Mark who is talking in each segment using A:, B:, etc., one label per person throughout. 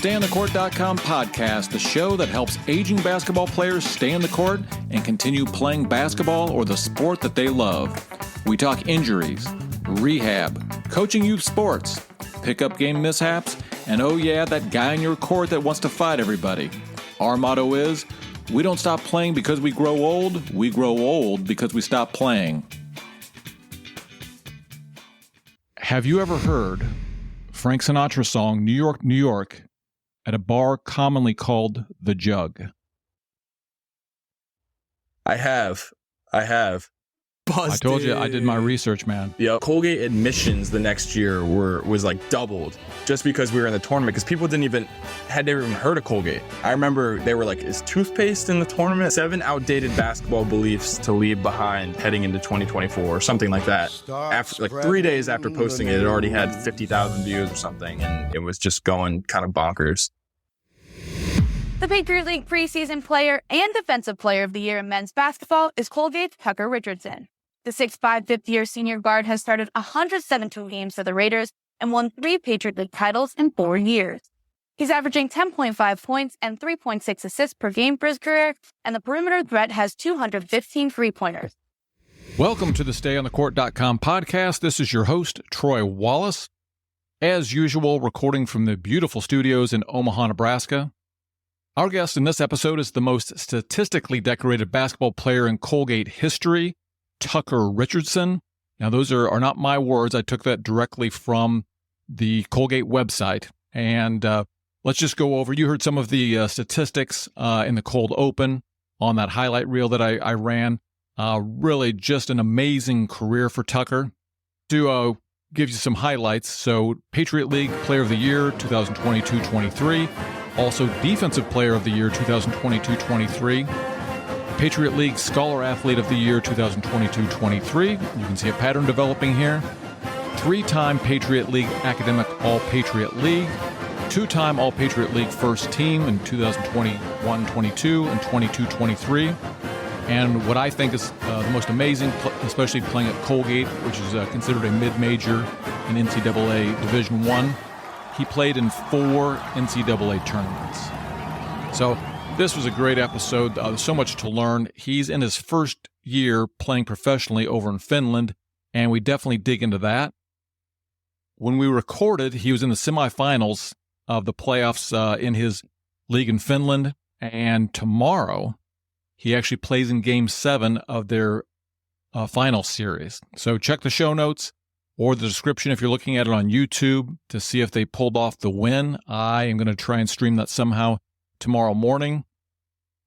A: StayOnTheCourt.com podcast, the show that helps aging basketball players stay on the court and continue playing basketball or the sport that they love. We talk injuries, rehab, coaching youth sports, pickup game mishaps, and oh yeah, that guy in your court that wants to fight everybody. Our motto is, we don't stop playing because we grow old because we stop playing. Have you ever heard Frank Sinatra's song, New York, New York, at a bar commonly called The Jug?
B: I have. Busted.
A: I told you I did my research, man.
B: Yeah, Colgate admissions the next year was like doubled just because we were in the tournament, because people had never even heard of Colgate. I remember they were like, is toothpaste in the tournament? 7 outdated basketball beliefs to leave behind heading into 2024 or something like that. After like 3 days after posting it already had 50,000 views or something, and it was just going kind of bonkers.
C: The Patriot League preseason player and defensive player of the year in men's basketball is Colgate's Tucker Richardson. The 6'5", fifth-year senior guard has started 117 games for the Raiders and won 3 Patriot League titles in 4 years. He's averaging 10.5 points and 3.6 assists per game for his career, and the perimeter threat has 215 three-pointers.
A: Welcome to the StayOnTheCourt.com podcast. This is your host, Troy Wallace. As usual, recording from the beautiful studios in Omaha, Nebraska. Our guest in this episode is the most statistically decorated basketball player in Colgate history, Tucker Richardson. Now, those are not my words. I took that directly from the Colgate website. And let's just go over. You heard some of the statistics in the cold open on that highlight reel that I ran. Really just an amazing career for Tucker. To give you some highlights, so Patriot League Player of the Year 2022-23. Also Defensive Player of the Year 2022-23. Patriot League Scholar Athlete of the Year 2022-23. You can see a pattern developing here. 3-time Patriot League Academic All-Patriot League. 2-time All-Patriot League First Team in 2021-22 and 22-23. And what I think is the most amazing, especially playing at Colgate, which is considered a mid-major in NCAA Division I, he played in 4 NCAA tournaments. So this was a great episode. There's so much to learn. He's in his first year playing professionally over in Finland, and we definitely dig into that. When we recorded, he was in the semifinals of the playoffs in his league in Finland, and tomorrow he actually plays in Game 7 of their final series. So check the show notes or the description if you're looking at it on YouTube to see if they pulled off the win. I am going to try and stream that somehow tomorrow morning.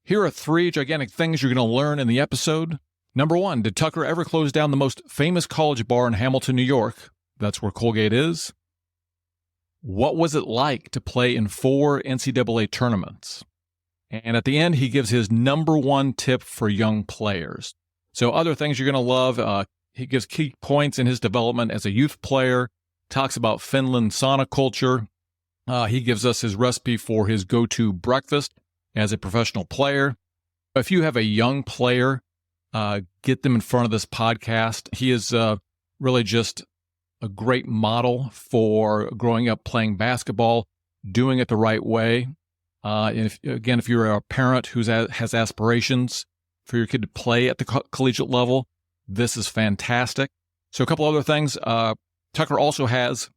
A: Here are 3 gigantic things you're going to learn in the episode. Number 1, did Tucker ever close down the most famous college bar in Hamilton, New York? That's where Colgate is. What was it like to play in 4 NCAA tournaments? And at the end, he gives his number 1 tip for young players. So other things you're going to love, he gives key points in his development as a youth player, talks about Finland sauna culture. He gives us his recipe for his go-to breakfast as a professional player. If you have a young player, get them in front of this podcast. He is really just a great model for growing up playing basketball, doing it the right way. And if you're a parent who has aspirations for your kid to play at the collegiate level, this is fantastic. So a couple other things. Tucker also has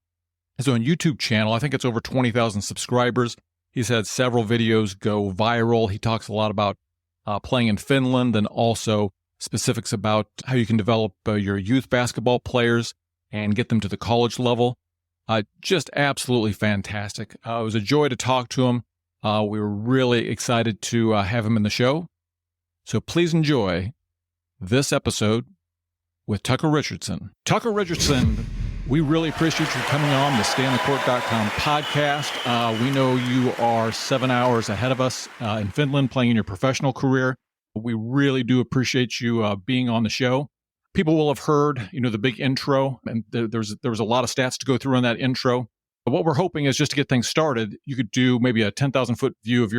A: his own YouTube channel. I think it's over 20,000 subscribers. He's had several videos go viral. He talks a lot about playing in Finland and also specifics about how you can develop your youth basketball players and get them to the college level. Just absolutely fantastic. It was a joy to talk to him. We were really excited to have him in the show. So please enjoy this episode with Tucker Richardson. Tucker Richardson, we really appreciate you coming on the StayOnTheCourt.com podcast. We know you are 7 hours ahead of us in Finland playing in your professional career. We really do appreciate you being on the show. People will have heard, the big intro, and there was a lot of stats to go through on that intro. But what we're hoping is just to get things started, you could do maybe a 10,000-foot view of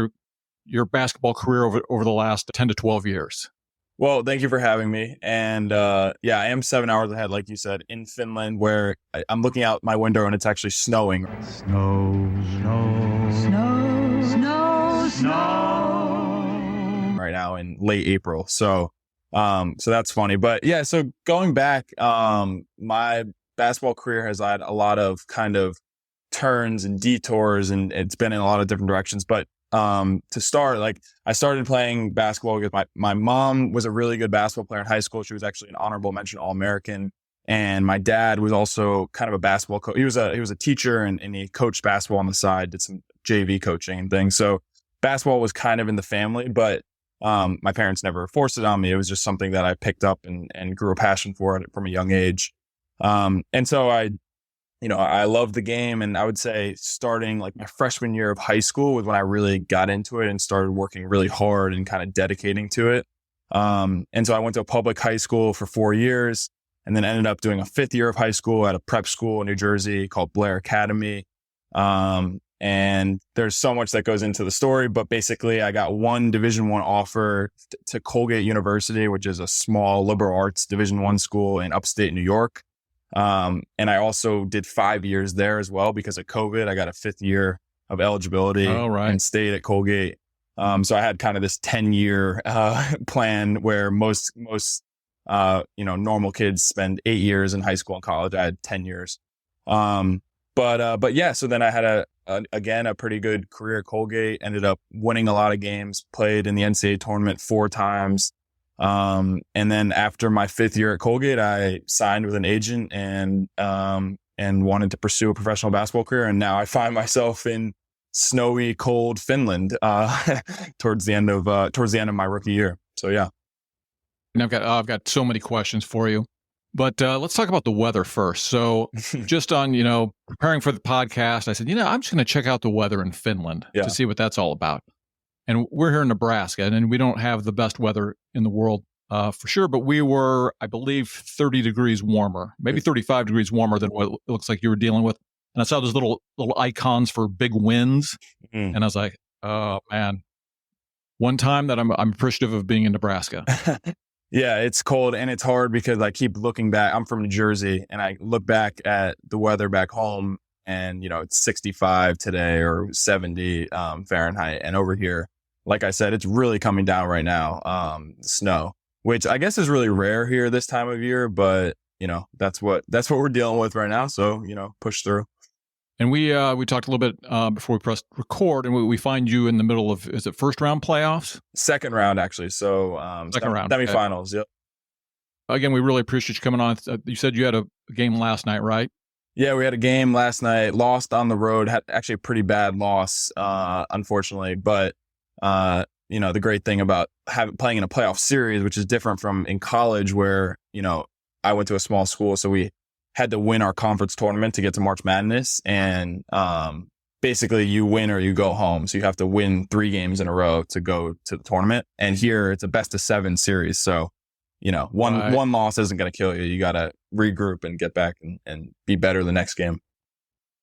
A: your basketball career over the last 10 to 12 years.
B: Well, thank you for having me. And I am 7 hours ahead, like you said, in Finland, where I'm looking out my window and it's actually snowing.
D: Snow, snow, snow.
B: snow right now in late April. So that's funny. But yeah, so going back, my basketball career has had a lot of kind of turns and detours, and it's been in a lot of different directions. But to start, like, I started playing basketball because my mom was a really good basketball player in high school. She was actually an honorable mention All-American. And my dad was also kind of a basketball coach. He was a teacher and he coached basketball on the side, did some JV coaching and things. So basketball was kind of in the family, but my parents never forced it on me. It was just something that I picked up and grew a passion for it from a young age. And so I loved the game. And I would say starting like my freshman year of high school was when I really got into it and started working really hard and kind of dedicating to it. And so I went to a public high school for 4 years. And then ended up doing a 5th year of high school at a prep school in New Jersey called Blair Academy. And there's so much that goes into the story, but basically I got one Division I offer to Colgate University, which is a small liberal arts Division I school in upstate New York. And I also did 5 years there as well because of COVID. I got a 5th year of eligibility and stayed at Colgate. So I had kind of this 10-year plan where most normal kids spend 8 years in high school and college. I had 10 years. But yeah, so then I had a pretty good career at Colgate, ended up winning a lot of games, played in the NCAA tournament 4 times. And then after my 5th year at Colgate, I signed with an agent and wanted to pursue a professional basketball career. And now I find myself in snowy, cold Finland, towards the end of my rookie year. So yeah.
A: And I've got so many questions for you, but let's talk about the weather first. So just on, preparing for the podcast, I said, I'm just going to check out the weather in Finland to see what that's all about. And we're here in Nebraska, and we don't have the best weather in the world for sure, but we were, I believe, 30 degrees warmer, maybe 35 degrees warmer than what it looks like you were dealing with. And I saw those little icons for big winds, and I was like, oh man, one time that I'm appreciative of being in Nebraska.
B: Yeah, it's cold and it's hard because I keep looking back. I'm from New Jersey and I look back at the weather back home and, it's 65 today or 70 Fahrenheit. And over here, like I said, it's really coming down right now, snow, which I guess is really rare here this time of year. But, that's what we're dealing with right now. So, push through.
A: And we talked a little bit before we pressed record, and we find you in the middle of, is it first round playoffs?
B: Second round, actually. So
A: second round,
B: semifinals.
A: Okay.
B: Yep.
A: Again, we really appreciate you coming on. You said you had a game last night, right?
B: Yeah, we had a game last night. Lost on the road. Had actually a pretty bad loss, unfortunately. But the great thing about playing in a playoff series, which is different from in college, where I went to a small school, so we had to win our conference tournament to get to March Madness. And basically you win or you go home. So you have to win 3 games in a row to go to the tournament. And here it's a best of 7 series. So, one loss isn't going to kill you. You got to regroup and get back and be better the next game.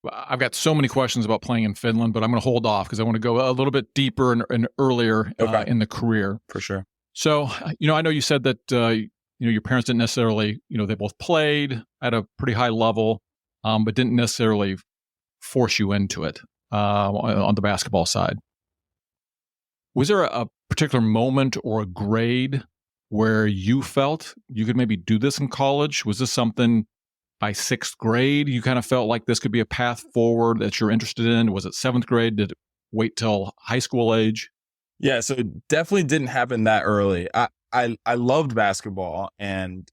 A: I've got so many questions about playing in Finland, but I'm going to hold off because I want to go a little bit deeper and earlier in the career.
B: For sure.
A: So, I know you said that, your parents didn't necessarily, they both played at a pretty high level, but didn't necessarily force you into it on the basketball side. Was there a particular moment or a grade where you felt you could maybe do this in college? Was this something by 6th grade you kind of felt like this could be a path forward that you're interested in? Was it 7th grade? Did it wait till high school age?
B: Yeah, so it definitely didn't happen that early. I loved basketball and,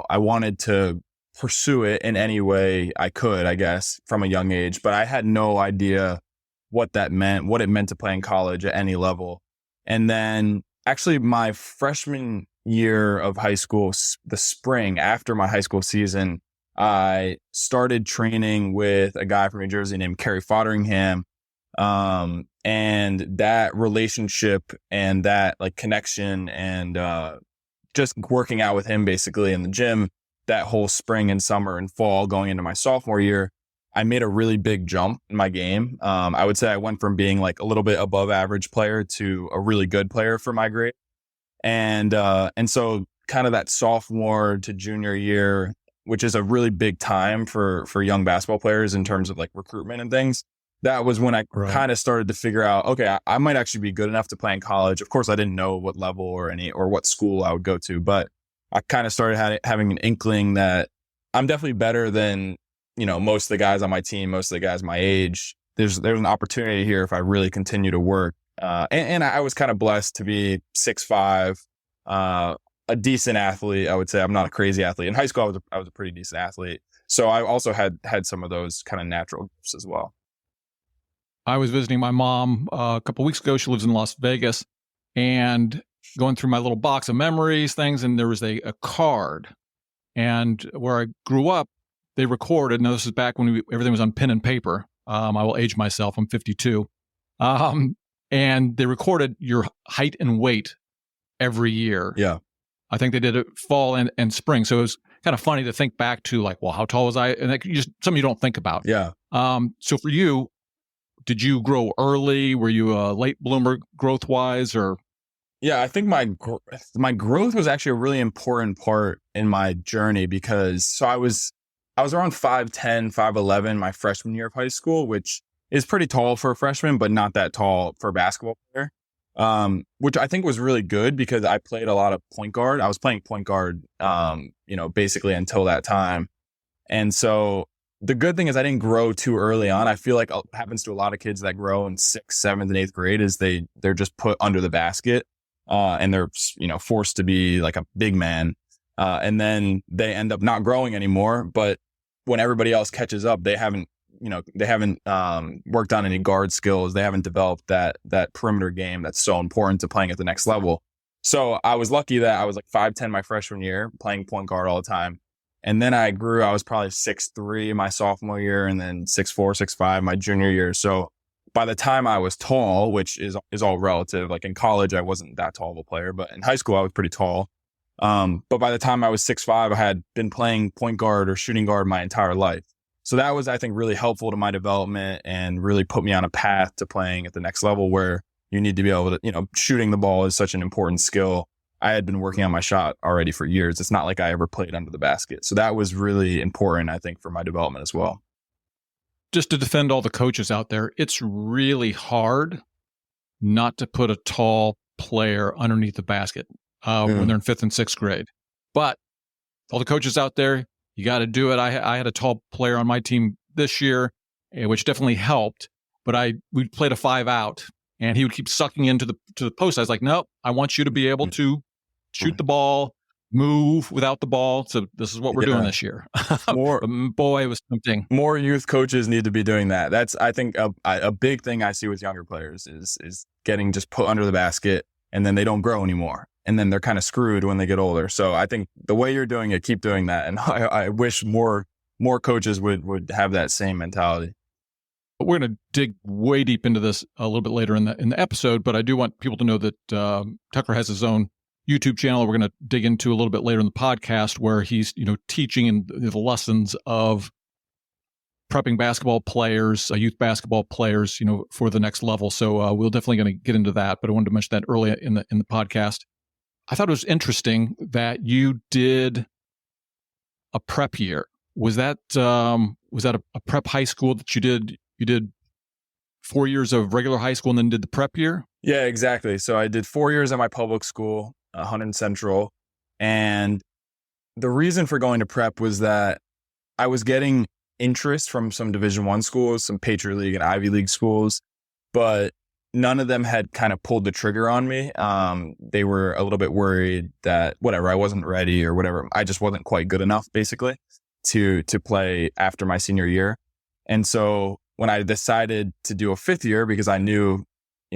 B: I wanted to pursue it in any way I could, I guess, from a young age, but I had no idea what it meant to play in college at any level. And then actually my freshman year of high school, the spring after my high school season, I started training with a guy from New Jersey named Kerry Fodderingham. And that relationship and that connection and, just working out with him basically in the gym that whole spring and summer and fall going into my sophomore year, I made a really big jump in my game. I would say I went from being a little bit above average player to a really good player for my grade. And so kind of that sophomore to junior year, which is a really big time for young basketball players in terms of recruitment and things. that was when I
A: Right.
B: kind of started to figure out, okay, I might actually be good enough to play in college. Of course, I didn't know what level or what school I would go to, but I kind of started having an inkling that I'm definitely better than, most of the guys on my team, most of the guys my age. There's an opportunity here if I really continue to work. And I was kind of blessed to be 6'5", a decent athlete. I would say I'm not a crazy athlete. In high school, I was a pretty decent athlete. So I also had some of those kind of natural gifts as well.
A: I was visiting my mom a couple weeks ago. She lives in Las Vegas, and going through my little box of memories, things, and there was a card. And where I grew up, they recorded. Now, this is back when everything was on pen and paper. I will age myself. I'm 52. And they recorded your height and weight every year.
B: Yeah.
A: I think they did it fall and spring. So it was kind of funny to think back to, like, well, how tall was I? And just something you don't think about.
B: Yeah.
A: So for you, did you grow early? Were you a late bloomer growth wise, or?
B: Yeah, I think my growth was actually a really important part in my journey because I was around 5'10", 5'11" my freshman year of high school, which is pretty tall for a freshman, but not that tall for a basketball player. Which I think was really good because I played a lot of point guard. I was playing point guard, basically until that time. And so the good thing is I didn't grow too early on. I feel like it happens to a lot of kids that grow in 6th, 7th, and 8th grade is they're just put under the basket. And they're, forced to be like a big man. And then they end up not growing anymore. But when everybody else catches up, they haven't worked on any guard skills. They haven't developed that perimeter game that's so important to playing at the next level. So I was lucky that I was like 5'10" my freshman year, playing point guard all the time. And then I grew. I was probably 6'3" my sophomore year, and then 6'4", 6'5" my junior year. So by the time I was tall, which is all relative, like in college, I wasn't that tall of a player, but in high school, I was pretty tall. But by the time I was 6'5", I had been playing point guard or shooting guard my entire life. So that was, I think, really helpful to my development and really put me on a path to playing at the next level where you need to be able to, shooting the ball is such an important skill. I had been working on my shot already for years. It's not like I ever played under the basket. So that was really important, I think, for my development as well.
A: Just to defend all the coaches out there, it's really hard not to put a tall player underneath the basket when they're in 5th and 6th grade. But all the coaches out there, you got to do it. I had a tall player on my team this year, which definitely helped. But we played a 5 out, and he would keep sucking into the post. I was like, nope, I want you to be able to shoot the ball, move without the ball. So this is what we're doing this year. Boy, it was tempting.
B: More youth coaches need to be doing that. That's, I think, a big thing I see with younger players is getting just put under the basket, and then they don't grow anymore. And then they're kind of screwed when they get older. So I think the way you're doing it, keep doing that. And I wish more coaches would have that same mentality.
A: We're going to dig way deep into this a little bit later in the episode, but I do want people to know that Tucker has his own YouTube channel we're going to dig into a little bit later in the podcast, where he's, teaching in the lessons of prepping basketball players, youth basketball players, for the next level. So we're definitely going to get into that, but I wanted to mention that early in the podcast. I thought it was interesting that you did a prep year. Was that a prep high school that you did? You did 4 years of regular high school and then did the prep year?
B: Yeah, exactly. So I did 4 years at my public school, Huntington Central. And the reason for going to prep was that I was getting interest from some Division I schools, some Patriot League and Ivy League schools, but none of them had kind of pulled the trigger on me. They were a little bit worried that I wasn't ready or whatever. I just wasn't quite good enough, basically, to play after my senior year. And so when I decided to do a 5th year, because I knew,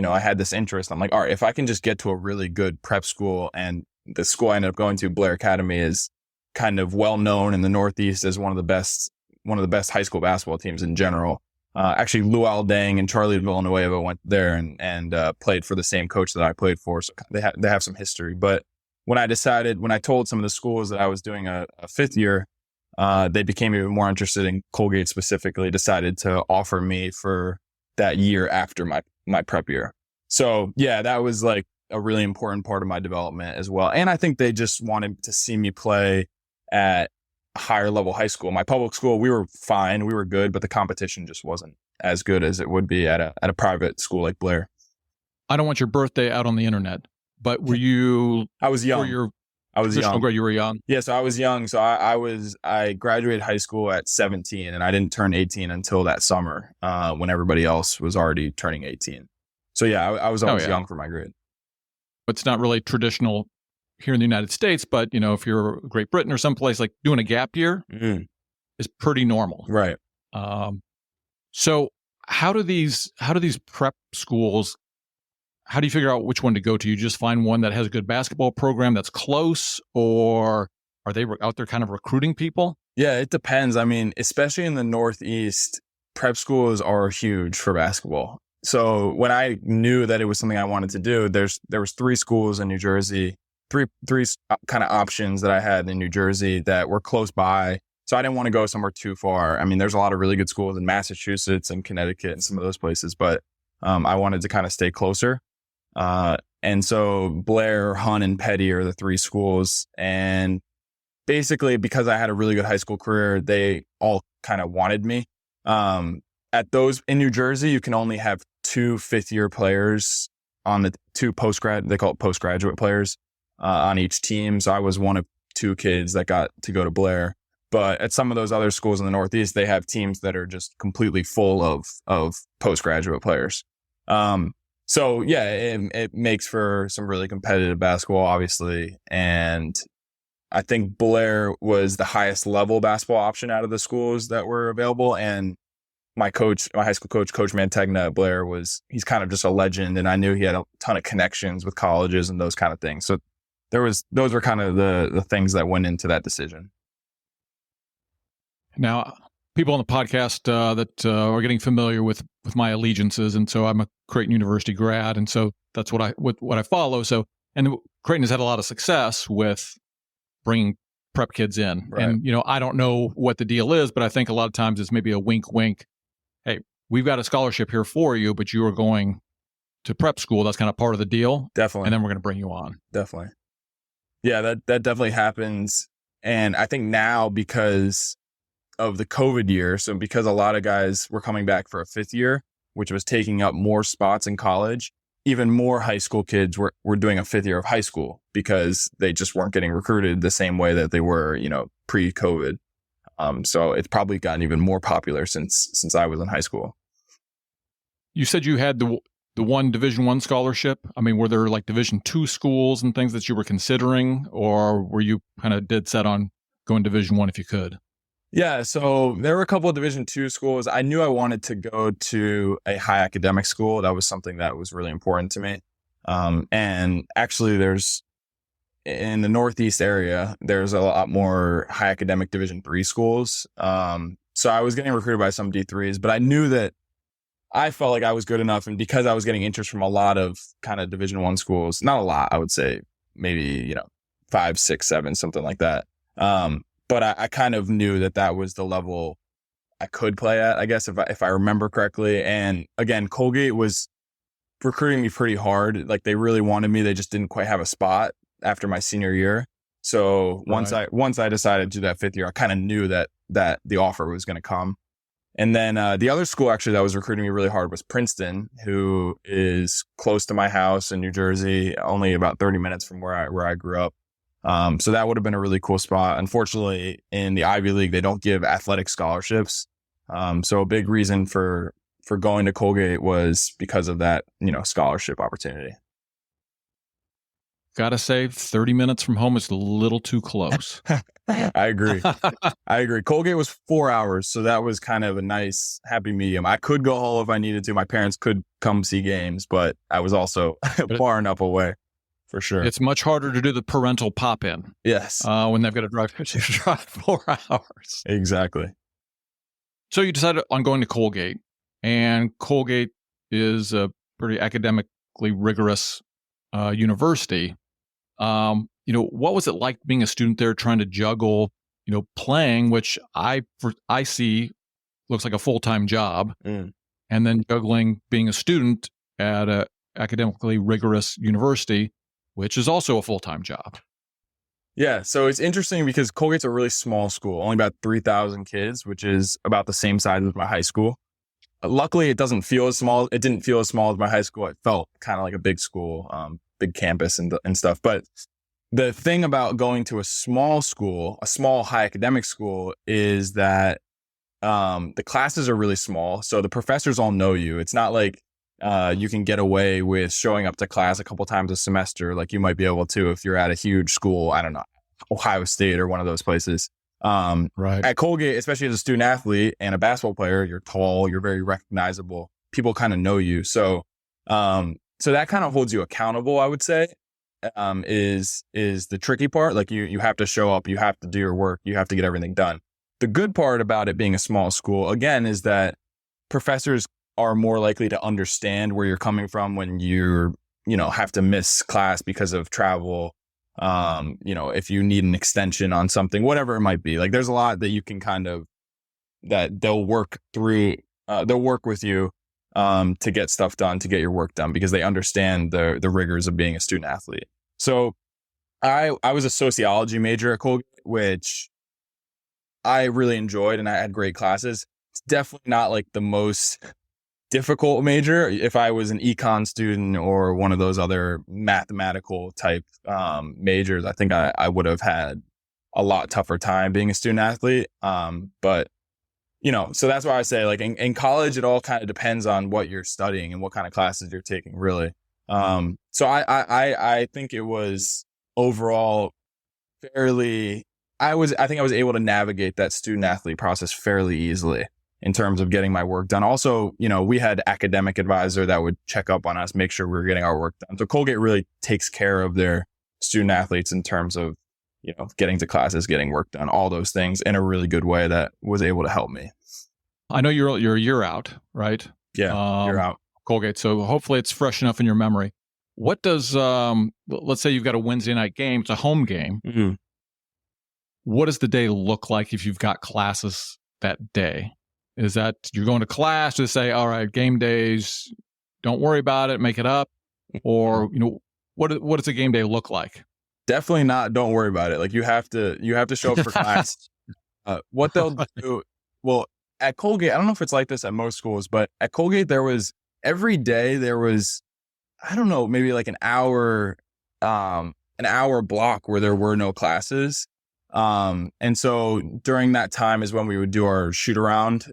B: I had this interest, I'm like, all right, if I can just get to a really good prep school, and the school I ended up going to, Blair Academy, is kind of well known in the Northeast as one of the best high school basketball teams in general. Actually, Luol Deng and Charlie Villanueva went there and played for the same coach that I played for. So they have some history. But when I told some of the schools that I was doing a 5th year, they became even more interested in Colgate specifically, decided to offer me for that year after my prep year. So yeah, that was like a really important part of my development as well. And I think they just wanted to see me play at a higher level high school. My public school, we were fine, we were good, but the competition just wasn't as good as it would be at a private school like Blair.
A: I don't want your birthday out on the internet, but were you?
B: I was young.
A: For your
B: I was young.
A: Grade, you were young.
B: Yeah, so I was young. So I graduated high school at 17, and I didn't turn 18 until that summer, when everybody else was already turning 18. So yeah, I was always young for my grade.
A: It's not really traditional here in the United States, but if you're Great Britain or someplace, like doing a gap year is pretty normal.
B: Right.
A: So how do these prep schools, how do you figure out which one to go to? You just find one that has a good basketball program that's close, or are they out there kind of recruiting people?
B: Yeah, it depends. I mean, especially in the Northeast, prep schools are huge for basketball. So when I knew that it was something I wanted to do, there was 3 schools in New Jersey, three kind of options that I had in New Jersey that were close by. So I didn't want to go somewhere too far. I mean, there's a lot of really good schools in Massachusetts and Connecticut and some of those places, but I wanted to kind of stay closer. And so Blair, Hun, and Petty are the 3 schools. And basically, because I had a really good high school career, they all kind of wanted me. At those in New Jersey, you can only have 2 fifth-year players on the 2 they call it postgraduate players, on each team. So I was one of 2 kids that got to go to Blair. But at some of those other schools in the Northeast, they have teams that are just completely full of postgraduate players. So yeah, it makes for some really competitive basketball, obviously. And I think Blair was the highest level basketball option out of the schools that were available. And my high school coach, Coach Mantegna at Blair, he's kind of just a legend. And I knew he had a ton of connections with colleges and those kind of things. So those were kind of the things that went into that decision. Now,
A: people on the podcast that are getting familiar with my allegiances, and so I'm a Creighton University grad, and so that's what I follow. So, and Creighton has had a lot of success with bringing prep kids in,
B: right.
A: And I don't know what the deal is, but I think a lot of times it's maybe a wink, wink. Hey, we've got a scholarship here for you, but you are going to prep school. That's kind of part of the deal,
B: definitely,
A: and then we're going to bring you on.
B: Definitely, yeah, that definitely happens, and I think now because of the COVID year. So because a lot of guys were coming back for a 5th year, which was taking up more spots in college, even more high school kids were doing a 5th year of high school because they just weren't getting recruited the same way that they were, pre-COVID. So it's probably gotten even more popular since I was in high school.
A: You said you had the one Division I scholarship. I mean, were there like Division II schools and things that you were considering, or were you kind of dead set on going Division I if you could?
B: Yeah, so there were a couple of Division II schools. I knew I wanted to go to a high academic school. That was something that was really important to me. And actually, in the Northeast area, there's a lot more high academic Division III schools. So I was getting recruited by some D3s, but I knew that I felt like I was good enough. And because I was getting interest from a lot of kind of Division I schools, not a lot, I would say maybe, 5, 6, 7, something like that. But I kind of knew that was the level I could play at, I guess, if I remember correctly. And again, Colgate was recruiting me pretty hard. Like they really wanted me. They just didn't quite have a spot after my senior year. So once I decided to do that 5th year, I kind of knew that the offer was going to come. And then the other school actually that was recruiting me really hard was Princeton, who is close to my house in New Jersey, only about 30 minutes from where I grew up. So that would have been a really cool spot. Unfortunately, in the Ivy League, they don't give athletic scholarships. So a big reason for going to Colgate was because of that, scholarship opportunity.
A: Gotta say, 30 minutes from home is a little too close.
B: I agree. Colgate was 4 hours. So that was kind of a nice, happy medium. I could go home if I needed to. My parents could come see games, but I was also far enough away. For sure.
A: It's much harder to do the parental pop-in.
B: Yes.
A: When they've got to drive 4 hours.
B: Exactly.
A: So you decided on going to Colgate, and Colgate is a pretty academically rigorous university. What was it like being a student there, trying to juggle, playing, which I see looks like a full-time job, and then juggling being a student at a academically rigorous university, which is also a full-time job.
B: Yeah, so it's interesting because Colgate's a really small school, only about 3,000 kids, which is about the same size as my high school. luckily it doesn't feel as small. It didn't feel as small as my high school. It felt kind of like a big school, big campus and stuff. But the thing about going to a small school, a small high academic school, is that the classes are really small. So the professors all know you. It's not like you can get away with showing up to class a couple times a semester like you might be able to if you're at a huge school, I don't know, Ohio State or one of those places.
A: Right.
B: At Colgate, especially as a student athlete and a basketball player, you're tall, you're very recognizable. People kind of know you. So that kind of holds you accountable, I would say, is the tricky part. Like you have to show up, you have to do your work, you have to get everything done. The good part about it being a small school, again, is that professors are more likely to understand where you're coming from when you have to miss class because of travel. If you need an extension on something, whatever it might be, like there's a lot that you can that they'll work through, they'll work with you, to get stuff done, to get your work done, because they understand the rigors of being a student athlete. So I was a sociology major at Colgate, which I really enjoyed and I had great classes. It's definitely not like the most difficult major. If I was an econ student or one of those other mathematical type majors, I think I would have had a lot tougher time being a student athlete. But so that's why I say, like, in college, it all kind of depends on what you're studying and what kind of classes you're taking, really. So I think it was overall fairly, I think I was able to navigate that student athlete process fairly easily in terms of getting my work done. Also, we had academic advisor that would check up on us, make sure we were getting our work done. So Colgate really takes care of their student athletes in terms of, getting to classes, getting work done, all those things in a really good way that was able to help me.
A: I know you're a year out, right?
B: Yeah, you're out.
A: Colgate. So hopefully it's fresh enough in your memory. What does, let's say you've got a Wednesday night game, it's a home game.
B: Mm-hmm.
A: What does the day look like if you've got classes that day? Is that you're going to class to say, all right, game days, don't worry about it, make it up? Or, what does a game day look like?
B: Definitely not, don't worry about it. Like you have to show up for class. What they'll do, well, at Colgate, I don't know if it's like this at most schools, but at Colgate, every day, I don't know, maybe like an hour block where there were no classes. And so during that time is when we would do our shoot around,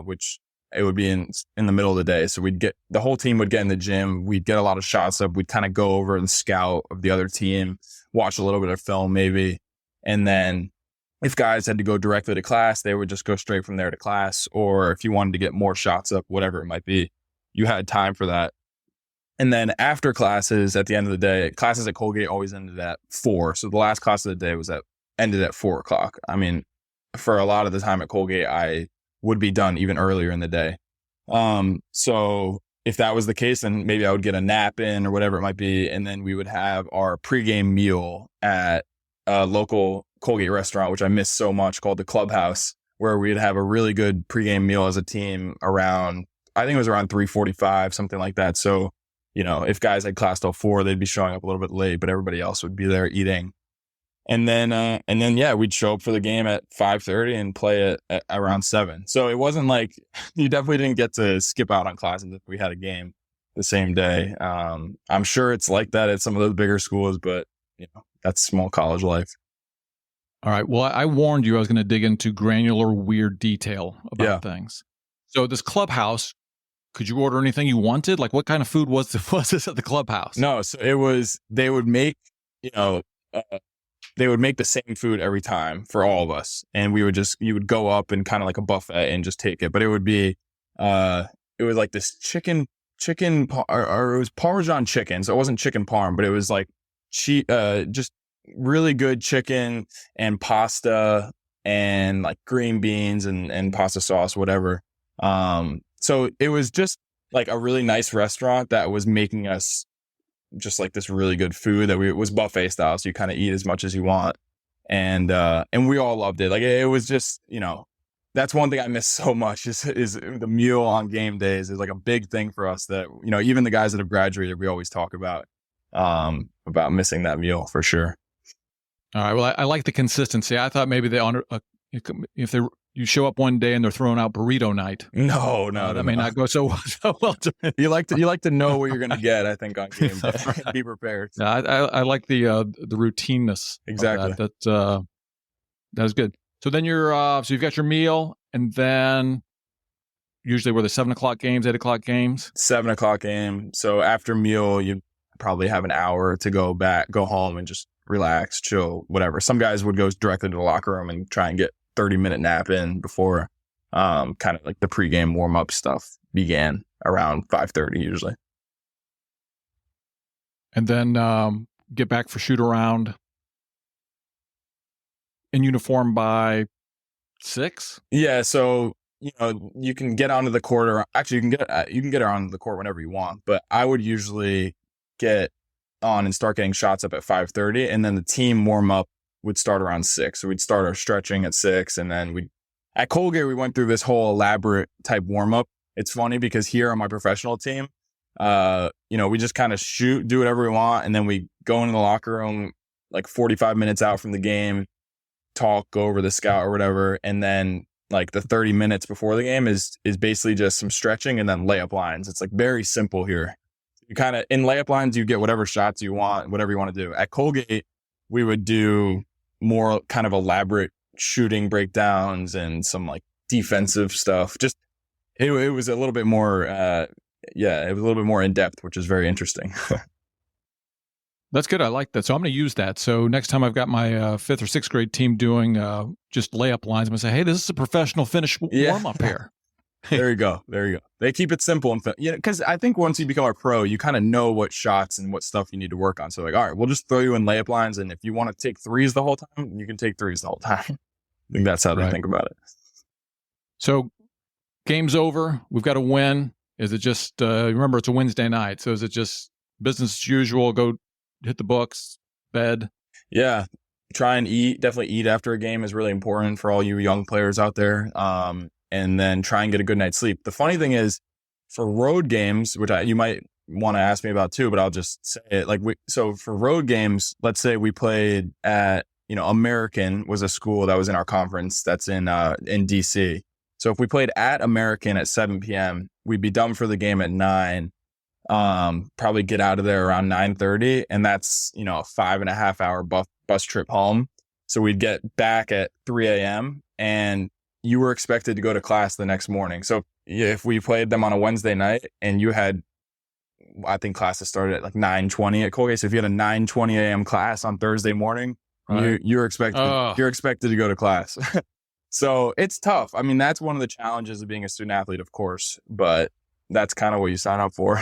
B: which it would be in the middle of the day. So the whole team would get in the gym. We'd get a lot of shots up. We'd kind of go over and scout of the other team, watch a little bit of film maybe. And then if guys had to go directly to class, they would just go straight from there to class. Or if you wanted to get more shots up, whatever it might be, you had time for that. And then after classes, at the end of the day, classes at Colgate always ended at 4. So the last class of the day ended at 4:00. I mean, for a lot of the time at Colgate, I would be done even earlier in the day. So if that was the case, then maybe I would get a nap in or whatever it might be. And then we would have our pregame meal at a local Colgate restaurant, which I miss so much, called the Clubhouse, where we'd have a really good pregame meal as a team around 3:45, something like that. So, if guys had class till 4, they'd be showing up a little bit late, but everybody else would be there eating. And then, we'd show up for the game at 5:30 and play it at around 7. So it wasn't like you definitely didn't get to skip out on classes if we had a game the same day. I'm sure it's like that at some of those bigger schools, but that's small college life.
A: All right. Well, I warned you I was going to dig into granular, weird detail about things. So this Clubhouse, could you order anything you wanted? Like, what kind of food was this at the Clubhouse?
B: No, so it was, they would make the same food every time for all of us. And you would go up and kind of like a buffet and just take it. But it would be, it was like this chicken, or it was Parmesan chicken. So it wasn't chicken parm, but it was like, just really good chicken and pasta and like green beans and pasta sauce, whatever. So it was just like a really nice restaurant that was making us just like this really good food it was buffet style. So you kind of eat as much as you want. And we all loved it. Like it was just, that's one thing I miss so much is the meal on game days is like a big thing for us that, even the guys that have graduated, we always talk about missing that meal for sure.
A: All right. Well, I like the consistency. I thought maybe they honor, if they you show up one day and they're throwing out burrito night.
B: No,
A: that may not go so well.
B: You like to know what you're going to get, I think, on game day. Be prepared.
A: Yeah, I like the routineness.
B: Exactly.
A: Of that was good. So then so you've got your meal, and then usually were the 7 o'clock games, 8 o'clock games?
B: 7 o'clock game. So after meal, you probably have an hour to go home and just relax, chill, whatever. Some guys would go directly to the locker room and try and get 30-minute nap in before kind of like the pregame warm-up stuff began around 5:30 usually.
A: And then get back for shoot around in uniform by 6?
B: Yeah, so you can get onto the court, or actually you can get onto the court whenever you want, but I would usually get on and start getting shots up at 5:30, and then the team warm up would start around 6. So we'd start our stretching at 6, and then at Colgate we went through this whole elaborate type warm up. It's funny because here on my professional team, we just kind of shoot, do whatever we want, and then we go into the locker room like 45 minutes out from the game, talk, go over the scout or whatever, and then like the 30 minutes before the game is basically just some stretching and then layup lines. It's like very simple here. You kind of, in layup lines, you get whatever shots you want, whatever you want to do. At Colgate, we would do more kind of elaborate shooting breakdowns and some like defensive stuff. Just, it was a little bit more, it was a little bit more in depth, which is very interesting.
A: That's good. I like that. So I'm going to use that. So next time I've got my 5th or 6th grade team doing just layup lines, I'm going to say, hey, this is a professional Finnish warm-up here.
B: There you go. They keep it simple. And because I think once you become a pro, you kind of know what shots and what stuff you need to work on. So like, all right, we'll just throw you in layup lines. And if you want to take threes the whole time, you can take threes the whole time. I think that's how they think about it.
A: So game's over. We've got to win. Is it just, remember, it's a Wednesday night. So is it just business as usual, go hit the books, bed?
B: Yeah. Try and eat. Definitely eat after a game is really important for all you young players out there. And then try and get a good night's sleep. The funny thing is, for road games, which you might want to ask me about too, but I'll just say it. So for road games, let's say we played at, American was a school that was in our conference that's in DC. So if we played at American at 7 p.m., we'd be done for the game at 9. Probably get out of there around 9:30, and that's a 5.5 hour bus trip home. So we'd get back at 3 a.m. and you were expected to go to class the next morning. So if we played them on a Wednesday night and you had, I think classes started at like 9:20 at Colgate. So if you had a 9:20 a.m. class on Thursday morning, right, you're expected to go to class. So it's tough. I mean, that's one of the challenges of being a student athlete, of course, but that's kind of what you sign up for.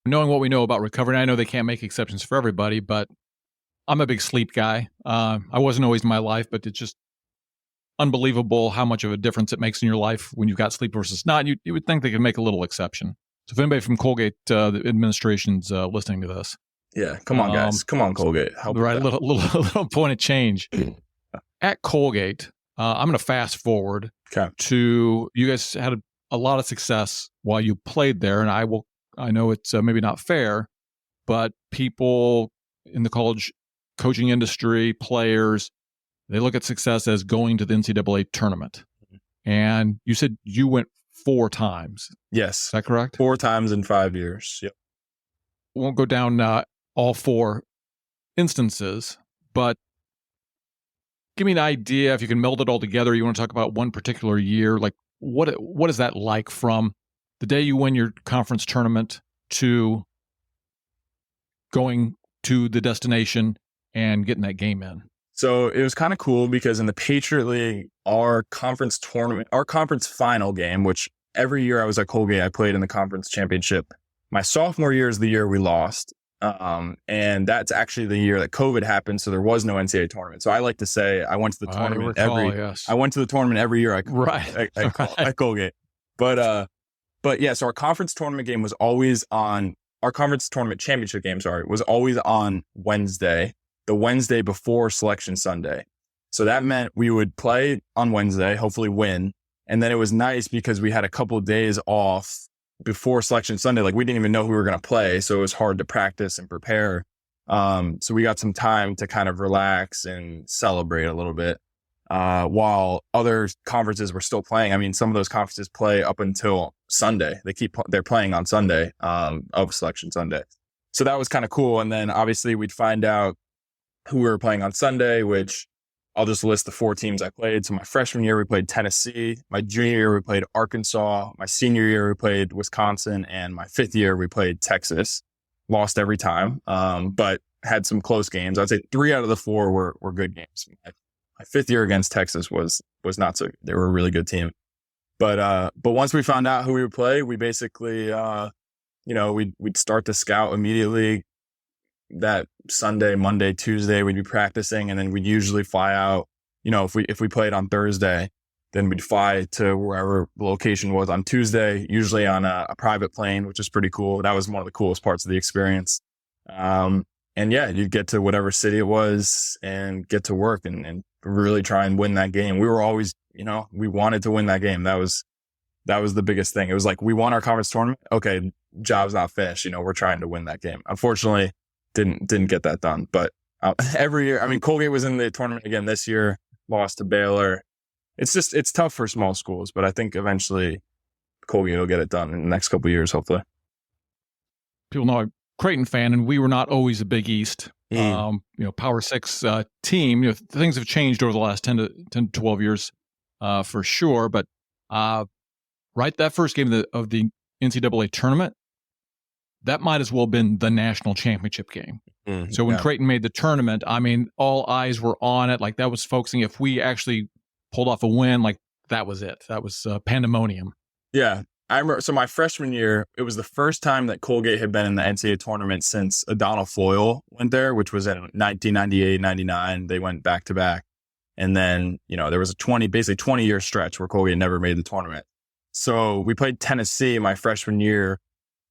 A: Knowing what we know about recovery, I know they can't make exceptions for everybody, but I'm a big sleep guy. I wasn't always in my life, but it's just unbelievable how much of a difference it makes in your life when you've got sleep versus not. You would think they could make a little exception. So if anybody from Colgate, the administration's listening to this.
B: Yeah, come on, guys. Come on, Colgate. Help
A: right, a little point of change. At Colgate, I'm going to fast forward to, you guys had a lot of success while you played there, and I know it's maybe not fair, but people in the college coaching industry, players, they look at success as going to the NCAA tournament. And you said you went 4 times.
B: Yes.
A: Is that correct?
B: 4 times in 5 years. Yep.
A: We won't go down all 4 instances, but give me an idea, if you can meld it all together. You want to talk about one particular year, like what is that like from the day you win your conference tournament to going to the destination and getting that game in?
B: So it was kind of cool because in the Patriot League, our conference final game, which every year I was at Colgate, I played in the conference championship. My sophomore year is the year we lost. And that's actually the year that COVID happened. So there was no NCAA tournament. So I like to say I went to the tournament I went to the tournament every year at Colgate. But yeah, so our conference tournament game was always on, our conference tournament championship game, was always on Wednesday, the Wednesday before Selection Sunday. So that meant we would play on Wednesday, hopefully win. And then it was nice because we had a couple of days off before Selection Sunday. Like we didn't even know who we were going to play. So it was hard to practice and prepare. So we got some time to kind of relax and celebrate a little bit. while other conferences were still playing. I mean, some of those conferences play up until Sunday. They're playing on Sunday, of Selection Sunday. So that was kind of cool. And then obviously we'd find out who we were playing on Sunday, which I'll just list the 4 teams I played. So my freshman year, we played Tennessee. My junior year, we played Arkansas. My senior year, we played Wisconsin. And my 5th year, we played Texas. Lost every time, but had some close games. I'd say 3 out of the 4 were good games. My 5th year against Texas was not so. They were a really good team. But once we found out who we would play, we basically, we'd start to scout immediately. That Sunday, Monday, Tuesday, we'd be practicing, and then we'd usually fly out. If we played on Thursday, then we'd fly to wherever the location was on Tuesday, usually on a private plane, which is pretty cool. That was one of the coolest parts of the experience. And yeah, you'd get to whatever city it was and get to work and really try and win that game. We were always, we wanted to win that game. That was the biggest thing. It was like, we won our conference tournament. Okay, job's not finished. We're trying to win that game. Unfortunately, didn't get that done. But every year, I mean, Colgate was in the tournament again this year, lost to Baylor. It's tough for small schools, but I think eventually Colgate will get it done in the next couple of years, hopefully.
A: People know I'm a Creighton fan, and we were not always a Big East, Power 6 team. Things have changed over the last 10 to 12 years for sure. But right, that first game of the NCAA tournament, that might as well have been the national championship game. So when Creighton made the tournament, I mean, all eyes were on it. Like, that was focusing. If we actually pulled off a win, like, that was it. That was pandemonium. Yeah.
B: I remember, so my freshman year, it was the first time that Colgate had been in the NCAA tournament since Adonal Foyle went there, which was in 1998, 99. They went back to back. And then, there was a 20-year stretch where Colgate never made the tournament. So we played Tennessee my freshman year,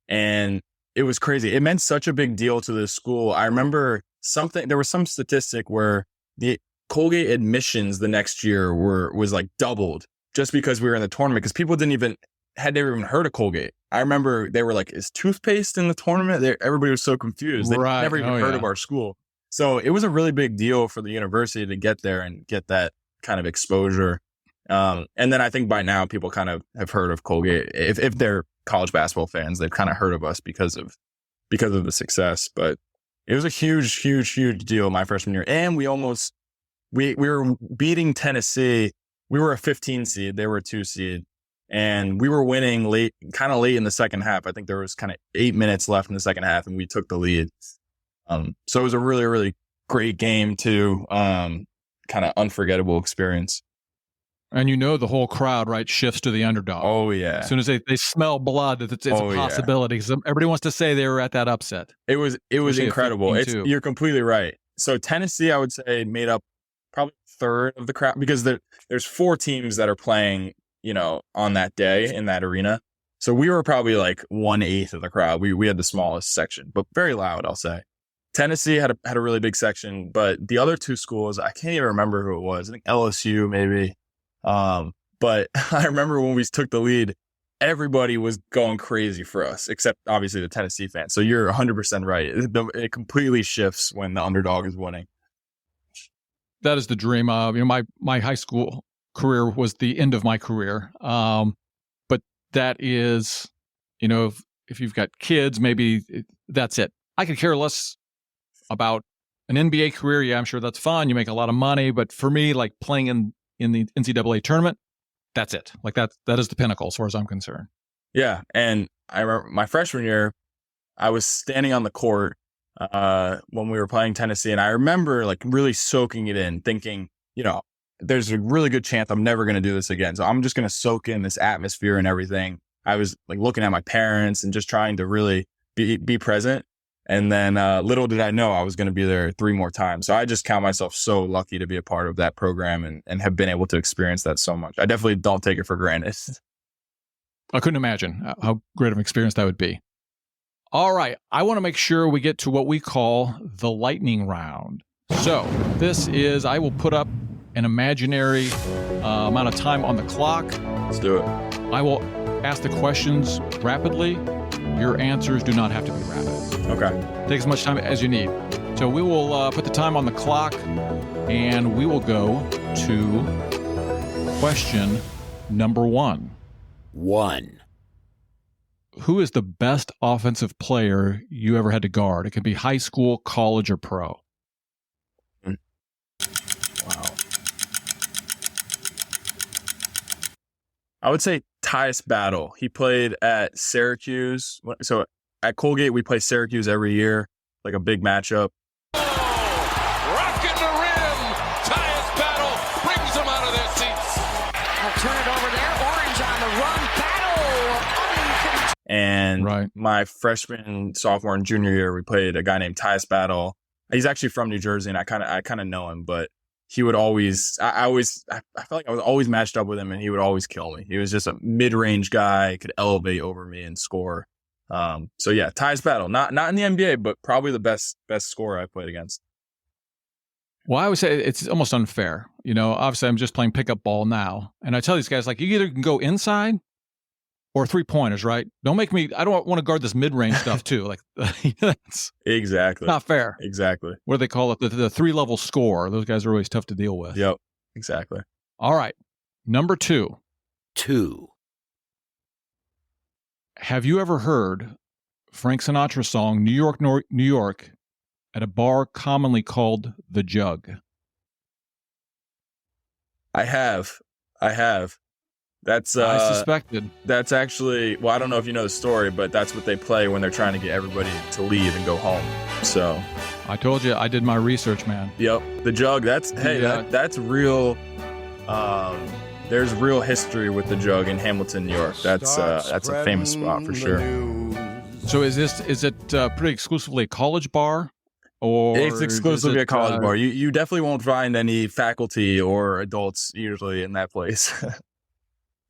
B: and it was crazy. It meant such a big deal to the school. I remember there was some statistic where the Colgate admissions the next year was like doubled just because we were in the tournament, because people had never even heard of Colgate. I remember they were like, is toothpaste in the tournament? Everybody was so confused. They never even heard of our school. So it was a really big deal for the university to get there and get that kind of exposure. And then I think by now people kind of have heard of Colgate. If they're college basketball fans, they've kind of heard of us because of the success. But it was a huge, huge, huge deal my freshman year. And we were beating Tennessee. We were a 15 seed. They were a 2 seed. And we were winning kind of late in the second half. I think there was kind of 8 minutes left in the second half, and we took the lead. So it was a really, really great game too. Kind of unforgettable experience.
A: And the whole crowd, right, shifts to the underdog.
B: Oh, yeah.
A: As soon as they smell blood, it's a possibility. Yeah. Everybody wants to say they were at that upset.
B: It was incredible. You're completely right. So Tennessee, I would say, made up probably a third of the crowd, because there's 4 teams that are playing, on that day in that arena. So we were probably like 1/8 of the crowd. We had the smallest section, but very loud, I'll say. Tennessee had a really big section, but the other 2 schools, I can't even remember who it was. I think LSU maybe. But I remember when we took the lead, everybody was going crazy for us, except obviously the Tennessee fans. So you're 100% right. It completely shifts when the underdog is winning.
A: That is the dream. My high school career was the end of my career. But that is, if you've got kids, maybe that's it. I could care less about an NBA career. Yeah, I'm sure that's fun. You make a lot of money. But for me, like, playing in the NCAA tournament, that's it. Like, that is the pinnacle as far as I'm concerned.
B: Yeah. And I remember my freshman year, I was standing on the court when we were playing Tennessee. And I remember like really soaking it in, thinking, there's a really good chance I'm never going to do this again. So I'm just going to soak in this atmosphere and everything. I was like looking at my parents and just trying to really be present. And then little did I know I was going to be there 3 more times. So I just count myself so lucky to be a part of that program and have been able to experience that so much. I definitely don't take it for granted.
A: I couldn't imagine how great of an experience that would be. All right. I want to make sure we get to what we call the lightning round. So I will put up an imaginary amount of time on the clock.
B: Let's do it.
A: I will ask the questions rapidly. Your answers do not have to be rapid.
B: Okay.
A: Take as much time as you need. So we will put the time on the clock. And we will go to question number 1.
D: 1.
A: Who is the best offensive player you ever had to guard? It could be high school, college, or pro.
B: Wow. I would say Tyus Battle. He played at Syracuse. So at Colgate, we play Syracuse every year, like a big matchup.
E: Rocking the rim. Tyus Battle brings them out of their seats.
F: I'll turn it over there. Orange on the run. Battle.
B: And my freshman, sophomore, and junior year, we played a guy named Tyus Battle. He's actually from New Jersey, and I kind of know him, but he would always, I felt like I was always matched up with him, and he would always kill me. He was just a mid-range guy, could elevate over me and score. So yeah, Tyus Battle, not in the NBA, but probably the best scorer I played against.
A: Well, I would say it's almost unfair. You know, obviously I'm just playing pickup ball now. And I tell these guys, like, you either can go inside or 3-pointers, right? Don't make me, I don't want to guard this mid-range stuff too. Like, that's
B: exactly
A: not fair.
B: Exactly.
A: What do they call it? The 3-level score. Those guys are always tough to deal with.
B: Yep. Exactly.
A: All right. Number 2.
D: 2.
A: Have you ever heard Frank Sinatra's song, New York, New York, at a bar commonly called The Jug?
B: I have. That's
A: I suspected.
B: That's actually, well, I don't know if you know the story, but that's what they play when they're trying to get everybody to leave and go home. So
A: I told you, I did my research, man.
B: Yep. The Jug, that's that's real. There's real history with the Jug in Hamilton, New York. That's a famous spot for sure.
A: So is it pretty exclusively a college bar? Or
B: it's exclusively a college bar. You definitely won't find any faculty or adults usually in that place.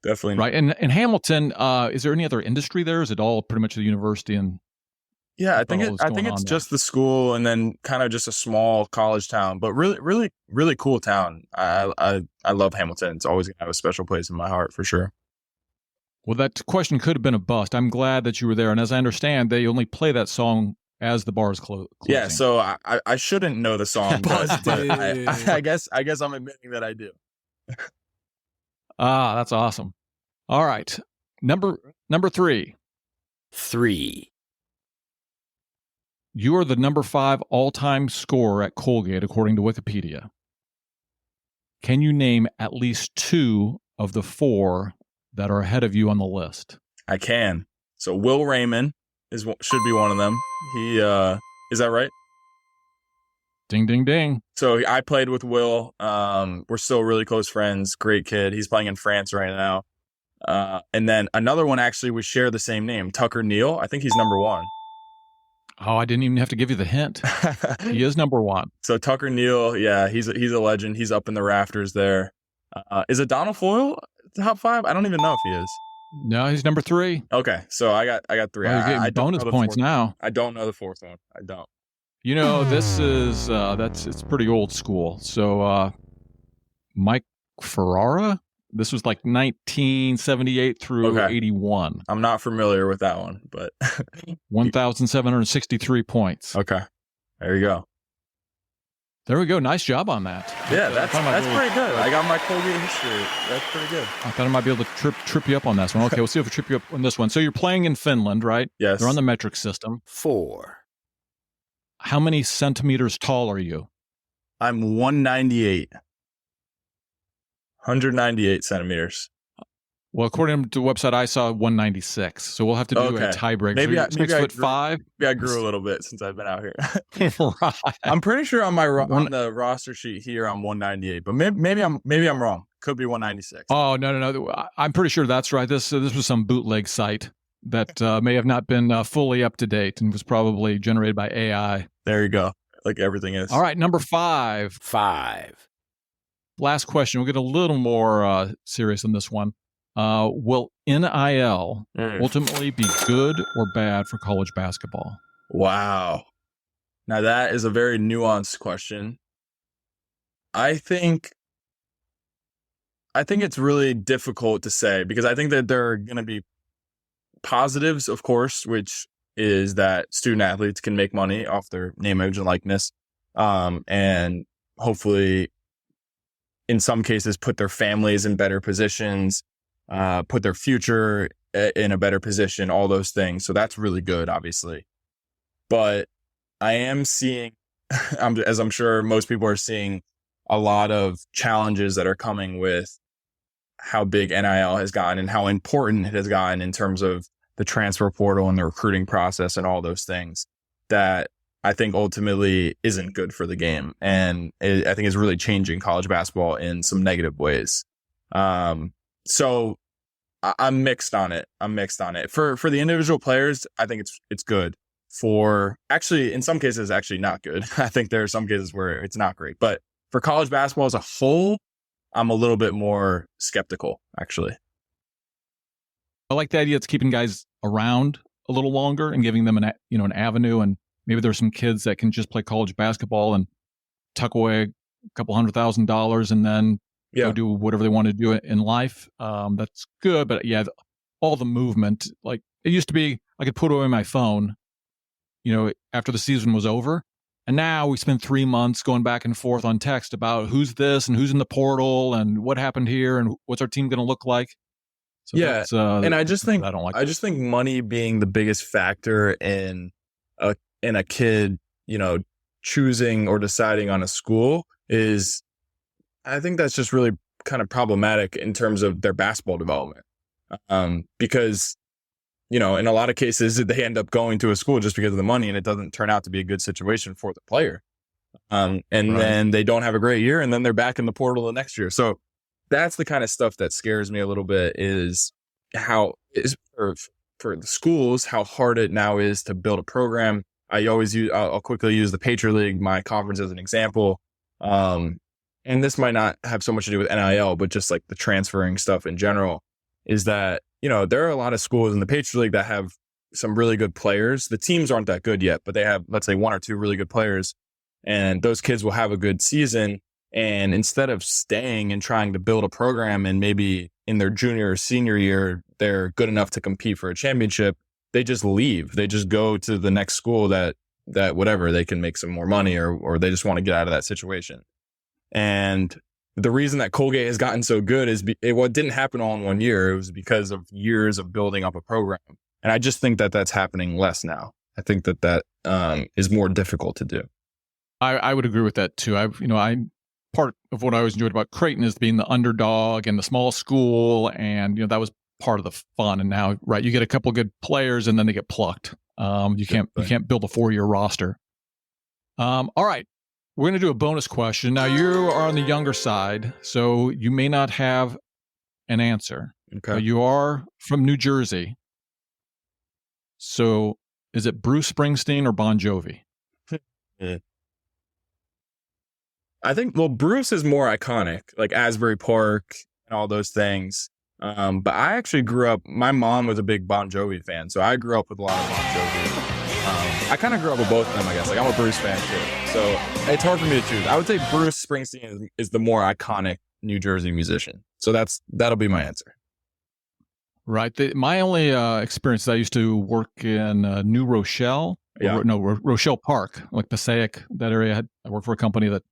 B: Definitely not.
A: Right. And in Hamilton, is there any other industry there? Is it all pretty much the university? And
B: yeah, I think it's just the school and then kind of just a small college town, but really cool town. I love Hamilton. It's always gonna have a special place in my heart for sure.
A: Well, that question could have been a bust. I'm glad that you were there. And as I understand, they only play that song as the bar is closing.
B: Yeah, so I shouldn't know the song, but I guess I'm admitting that I do.
A: That's awesome. All right. Number 3.
D: 3.
A: You are the number 5 all-time scorer at Colgate, according to Wikipedia. Can you name at least 2 of the 4 that are ahead of you on the list?
B: I can. So Will Raymond should be one of them. He is that right?
A: Ding, ding, ding.
B: So I played with Will. We're still really close friends. Great kid. He's playing in France right now. And then another one, actually, we share the same name, Tucker Neal. I think he's number 1.
A: Oh, I didn't even have to give you the hint. He is number 1.
B: So Tucker Neal, yeah, he's a legend. He's up in the rafters there. Is it Donald Foyle top 5? I don't even know if he is.
A: No, he's number 3.
B: Okay, so I got 3.
A: Well, you're getting bonus points now.
B: I don't know the 4th one. I don't.
A: You know, this is it's pretty old school. So Mike Ferrara, this was like 1978 through 81.
B: I'm not familiar with that one, but
A: 1,763 points.
B: Okay, there you go.
A: There we go. Nice job on that.
B: Yeah, that's pretty good. I got my Colgate history. That's pretty good.
A: I thought I might be able to trip you up on this one. Okay, we'll see if we trip you up on this one. So you're playing in Finland, right?
B: Yes.
A: They're on the metric system.
D: 4.
A: How many centimeters tall are you?
B: I'm 198. 198 centimeters.
A: Well, according to the website, I saw 196. So we'll have to do a tiebreaker.
B: Maybe
A: so
B: I
A: 6'5".
B: Maybe I grew a little bit since I've been out here.
A: Right.
B: I'm pretty sure on the roster sheet here I'm 198, but maybe I'm wrong. Could be 196.
A: Oh no! I'm pretty sure that's right. This was some bootleg site that may have not been fully up to date and was probably generated by AI.
B: There you go. Like everything is.
A: All right, number 5.
D: 5.
A: Last question. We'll get a little more serious on this one. Will NIL ultimately be good or bad for college basketball?
B: Wow. Now that is a very nuanced question. I think it's really difficult to say because I think that there are going to be positives, of course, which is that student athletes can make money off their name, image, and likeness. And hopefully in some cases put their families in better positions, put their future in a better position, all those things. So that's really good, obviously. But I am seeing, as I'm sure most people are seeing, a lot of challenges that are coming with how big NIL has gotten and how important it has gotten in terms of the transfer portal and the recruiting process and all those things that I think ultimately isn't good for the game. And I think it's really changing college basketball in some negative ways. So I'm mixed on it. For the individual players, I think it's good. For actually, in some cases, actually not good. I think there are some cases where it's not great. But for college basketball as a whole, I'm a little bit more skeptical, actually.
A: I like the idea it's keeping guys around a little longer and giving them an avenue. And maybe there's some kids that can just play college basketball and tuck away a couple $100,000 and then go do whatever they want to do in life. That's good. But yeah, all the movement, like it used to be, I could put away my phone, after the season was over. And now we spend 3 months going back and forth on text about who's this and who's in the portal and what happened here and what's our team going to look like. So
B: yeah. And I just think,
A: I don't like
B: I just think money being the biggest factor in a kid, choosing or deciding on a school is, I think that's just really kind of problematic in terms of their basketball development. Because, in a lot of cases, they end up going to a school just because of the money and it doesn't turn out to be a good situation for the player. Then they don't have a great year and then they're back in the portal the next year. So that's the kind of stuff that scares me a little bit is how is for the schools, how hard it now is to build a program. I'll quickly use the Patriot League, my conference, as an example. And this might not have so much to do with NIL, but just like the transferring stuff in general, is that, there are a lot of schools in the Patriot League that have some really good players. The teams aren't that good yet, but they have, let's say, 1 or 2 really good players. And those kids will have a good season. And instead of staying and trying to build a program and maybe in their junior or senior year, they're good enough to compete for a championship, they just leave. They just go to the next school that whatever, they can make some more money or they just want to get out of that situation. And the reason that Colgate has gotten so good is it didn't happen all in 1 year. It was because of years of building up a program. And I just think that that's happening less now. I think that is more difficult to do.
A: I would agree with that too. Part of what I always enjoyed about Creighton is being the underdog and the small school. And, that was part of the fun. And now, right, you get a couple of good players and then they get plucked. You can't build a 4-year roster. All right. We're going to do a bonus question. Now, you are on the younger side, so you may not have an answer.
B: Okay.
A: But you are from New Jersey. So is it Bruce Springsteen or Bon Jovi?
B: I think, Bruce is more iconic, like Asbury Park and all those things. But I actually grew up, my mom was a big Bon Jovi fan, so I grew up with a lot of Bon Jovi. I kind of grew up with both of them, I guess. Like, I'm a Bruce fan too. So it's hard for me to choose. I would say Bruce Springsteen is the more iconic New Jersey musician. So that'll be my answer.
A: Right. My only experience is I used to work in New Rochelle.
B: Yeah.
A: Rochelle Park, like Passaic, that area. I worked for a company that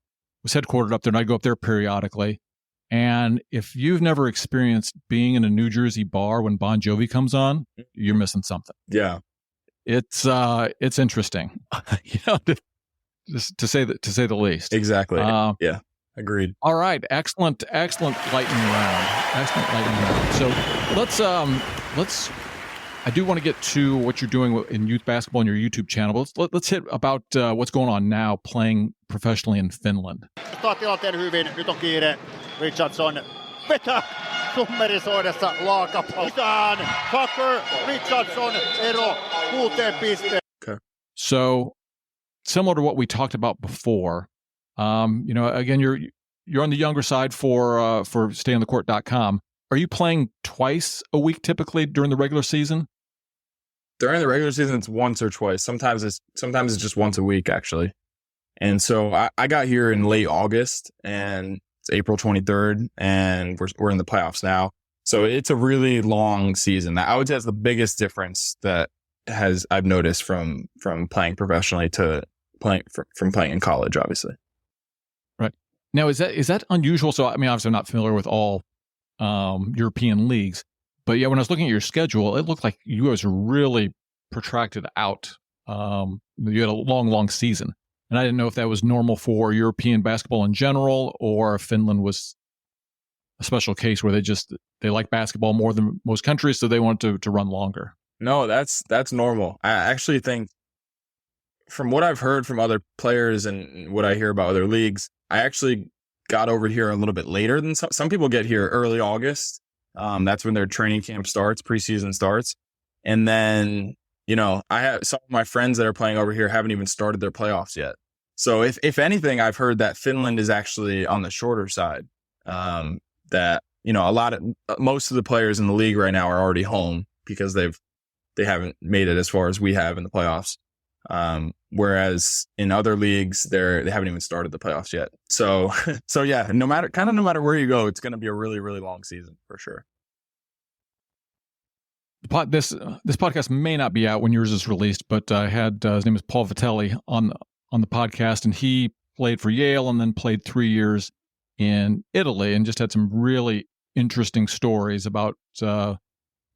A: was headquartered up there, and I'd go up there periodically. And if you've never experienced being in a New Jersey bar when Bon Jovi comes on, you're missing something.
B: Yeah.
A: It's interesting, to say the least.
B: Exactly. Yeah. Agreed.
A: All right. Excellent lightning round. So let's. I do want to get to what you're doing in youth basketball on your YouTube channel. Let's hit about what's going on now playing professionally in Finland.
G: Tilanteen hyvin. Nyt on kiire. Richardson vetää summerisoidessa laakapaltaan. Tucker, Richardson, ero 6 pisteen.
B: Okay.
A: So similar to what we talked about before, again, you're on the younger side for stayonthecourt.com. Are you playing twice a week typically during the regular season?
B: During the regular season, it's once or twice. Sometimes it's just once a week, actually. And so I got here in late August, and it's April 23rd, and we're in the playoffs now. So it's a really long season. I would say that's the biggest difference that I've noticed from playing professionally to playing in college, obviously.
A: Right. Now, is that unusual? So, I mean, obviously I'm not familiar with all European leagues, but yeah, when I was looking at your schedule, it looked like you guys were really protracted out. You had a long season. And I didn't know if that was normal for European basketball in general, or if Finland was a special case where they like basketball more than most countries, so they want to run longer.
B: No, that's normal. I actually think, from what I've heard from other players and what I hear about other leagues, I actually got over here a little bit later than some people get here early August. That's when their training camp starts, preseason starts. And then, I have some of my friends that are playing over here haven't even started their playoffs yet. So if anything, I've heard that Finland is actually on the shorter side. That, most of the players in the league right now are already home because they haven't made it as far as we have in the playoffs. Whereas in other leagues, they haven't even started the playoffs yet. So yeah, no matter where you go, it's going to be a really, really long season for sure.
A: This podcast may not be out when yours is released, but I had his name is Paul Vitelli on the podcast, and he played for Yale and then played 3 years in Italy, and just had some really interesting stories about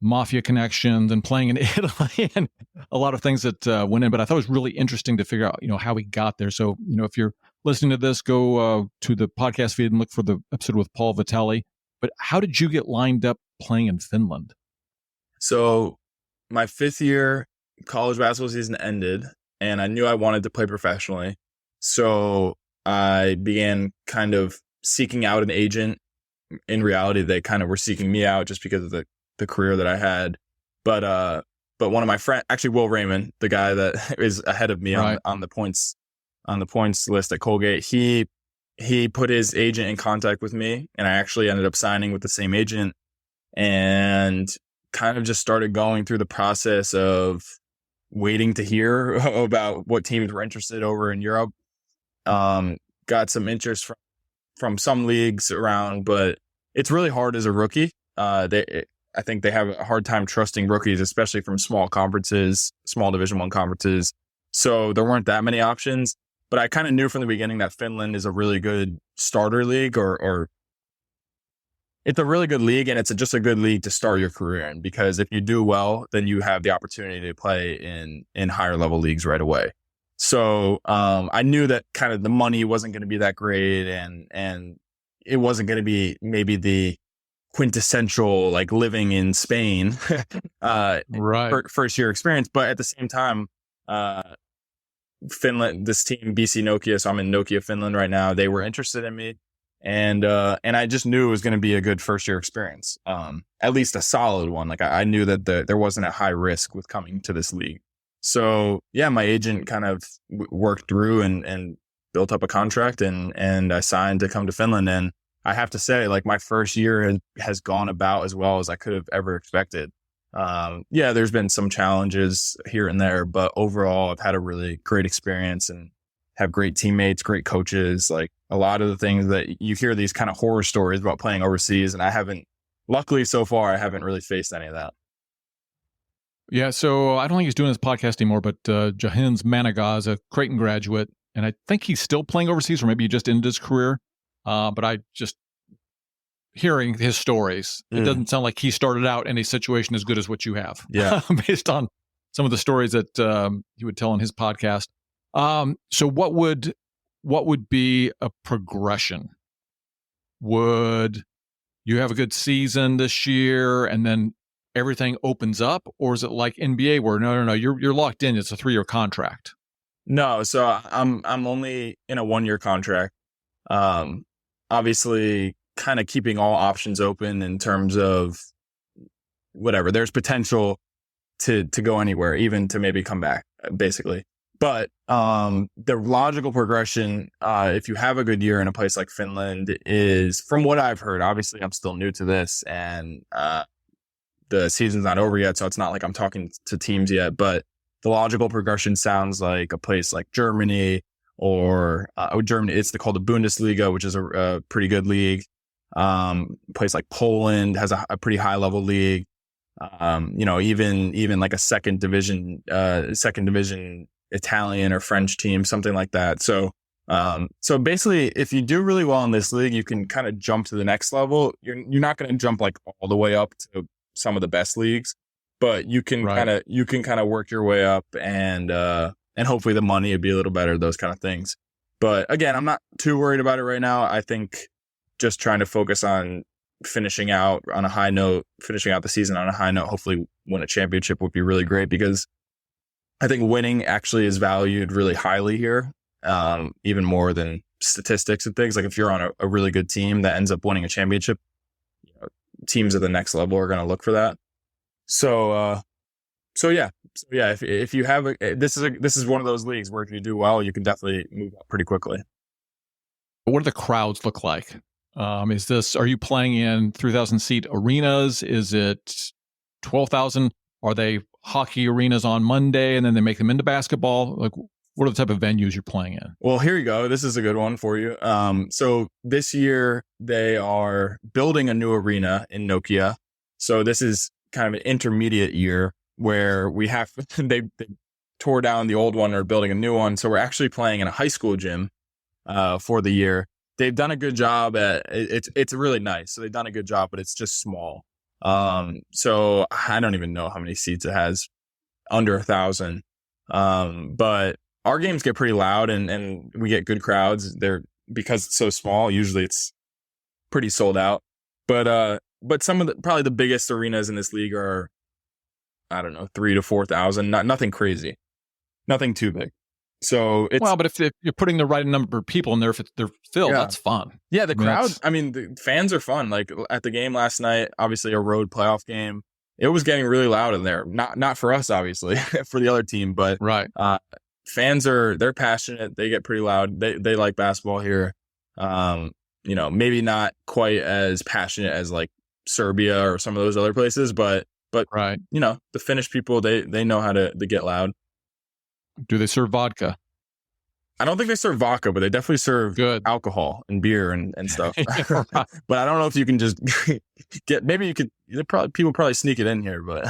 A: mafia connections and playing in Italy and a lot of things that went in. But I thought it was really interesting to figure out, how he got there. So, if you're listening to this, go to the podcast feed and look for the episode with Paul Vitelli. But how did you get lined up playing in Finland?
B: So my 5th year college basketball season ended, and I knew I wanted to play professionally. So I began kind of seeking out an agent. In reality, they kind of were seeking me out just because of the career that I had. But one of my friends, actually Will Raymond, the guy that is ahead of me
A: right.
B: on the points list at Colgate, he put his agent in contact with me, and I actually ended up signing with the same agent, and kind of just started going through the process of waiting to hear about what teams were interested over in Europe. Got some interest from some leagues around, but it's really hard as a rookie. I think they have a hard time trusting rookies, especially from small conferences, small Division I conferences. So there weren't that many options, but I kind of knew from the beginning that Finland is a really good starter league, or it's a really good league, and it's just a good league to start your career in, because if you do well, then you have the opportunity to play in higher level leagues right away. So I knew that kind of the money wasn't going to be that great, and it wasn't going to be maybe the quintessential like living in Spain
A: right.
B: first year experience. But at the same time, Finland, this team, BC Nokia, so I'm in Nokia, Finland right now, they were interested in me. And I just knew it was going to be a good first year experience, at least a solid one. Like I knew that there wasn't a high risk with coming to this league. So yeah, my agent kind of worked through and built up a contract, and I signed to come to Finland. And I have to say, like, my first year has gone about as well as I could have ever expected. Yeah, there's been some challenges here and there, but overall I've had a really great experience and have great teammates, great coaches. Like a lot of the things that you hear, these kind of horror stories about playing overseas, and luckily so far, I haven't really faced any of that.
A: Yeah, so I don't think he's doing this podcast anymore, but Jahins Managa is a Creighton graduate, and I think he's still playing overseas, or maybe he just ended his career. But I just, hearing his stories, it doesn't sound like he started out in a situation as good as what you have.
B: Yeah.
A: Based on some of the stories that he would tell on his podcast. So what would be a progression? Would you have a good season this year and then everything opens up, or is it like NBA where no, you're locked in? It's a 3-year contract.
B: No, so I'm only in a 1-year contract. Obviously, kind of keeping all options open in terms of whatever. There's potential to go anywhere, even to maybe come back, basically. But the logical progression, if you have a good year in a place like Finland, is, from what I've heard, obviously I'm still new to this, and the season's not over yet, so it's not like I'm talking to teams yet, but the logical progression sounds like a place like Germany, or Germany, it's called the Bundesliga, which is a pretty good league. A place like Poland has a pretty high level league. Even like a second division Italian or French team, something like that. So So basically, if you do really well in this league, you can kind of jump to the next level. You're not going to jump like all the way up to some of the best leagues, but you can kind of work your way up, and hopefully the money would be a little better, those kind of things. But again, I'm not too worried about it right now. I think just trying to focus on finishing out on a high note, finishing out the season on a high note, hopefully win a championship would be really great, because I think winning actually is valued really highly here, even more than statistics and things. Like if you're on a really good team that ends up winning a championship, teams at the next level are going to look for that. So yeah. If you have this is one of those leagues where if you do well, you can definitely move up pretty quickly.
A: What do the crowds look like? Are you playing in 3,000 seat arenas? Is it 12,000? Are they hockey arenas on Monday and then they make them into basketball? Like, what are the type of venues you're playing in?
B: Well, here you go. This is a good one for you. So this year they are building a new arena in Nokia. So this is kind of an intermediate year where they tore down the old one or building a new one. So we're actually playing in a high school gym for the year. They've done a good job at it's really nice. So they've done a good job, but it's just small. So I don't even know how many seats it has, under 1,000. But our games get pretty loud and we get good crowds. Because it's so small, usually it's pretty sold out. But some of probably the biggest arenas in this league are, I don't know, 3,000 to 4,000. Nothing crazy, nothing too big. So it's
A: but if you're putting the right number of people in there, if they're filled, that's fun.
B: Yeah, the crowd. I mean, the fans are fun. Like at the game last night, obviously a road playoff game, it was getting really loud in there. Not for us, obviously, for the other team, but fans they're passionate. They get pretty loud. They like basketball here. Maybe not quite as passionate as like Serbia or some of those other places, but the Finnish people, they know how to get loud.
A: Do they serve vodka?
B: I don't think they serve vodka, but they definitely serve alcohol and beer and stuff. But I don't know if you can just get. Maybe you could. People probably sneak it in here, but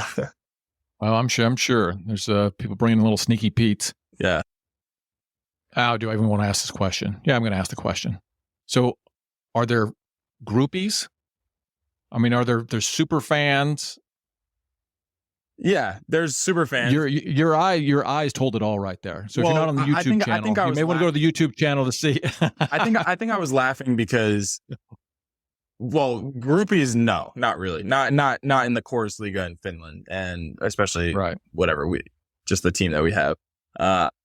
A: well, I'm sure there's people bringing little sneaky Pete's.
B: Yeah.
A: Oh, do I even want to ask this question? Yeah, I'm going to ask the question. So, are there groupies? I mean, are there super fans?
B: Yeah, there's super fans.
A: Your eyes told it all right there. So if you're not on the YouTube channel, you may want to go to the YouTube channel to see.
B: I think I was laughing because, well, groupies, no, not really, not in the Chorus Liga in Finland, and especially just the team that we have.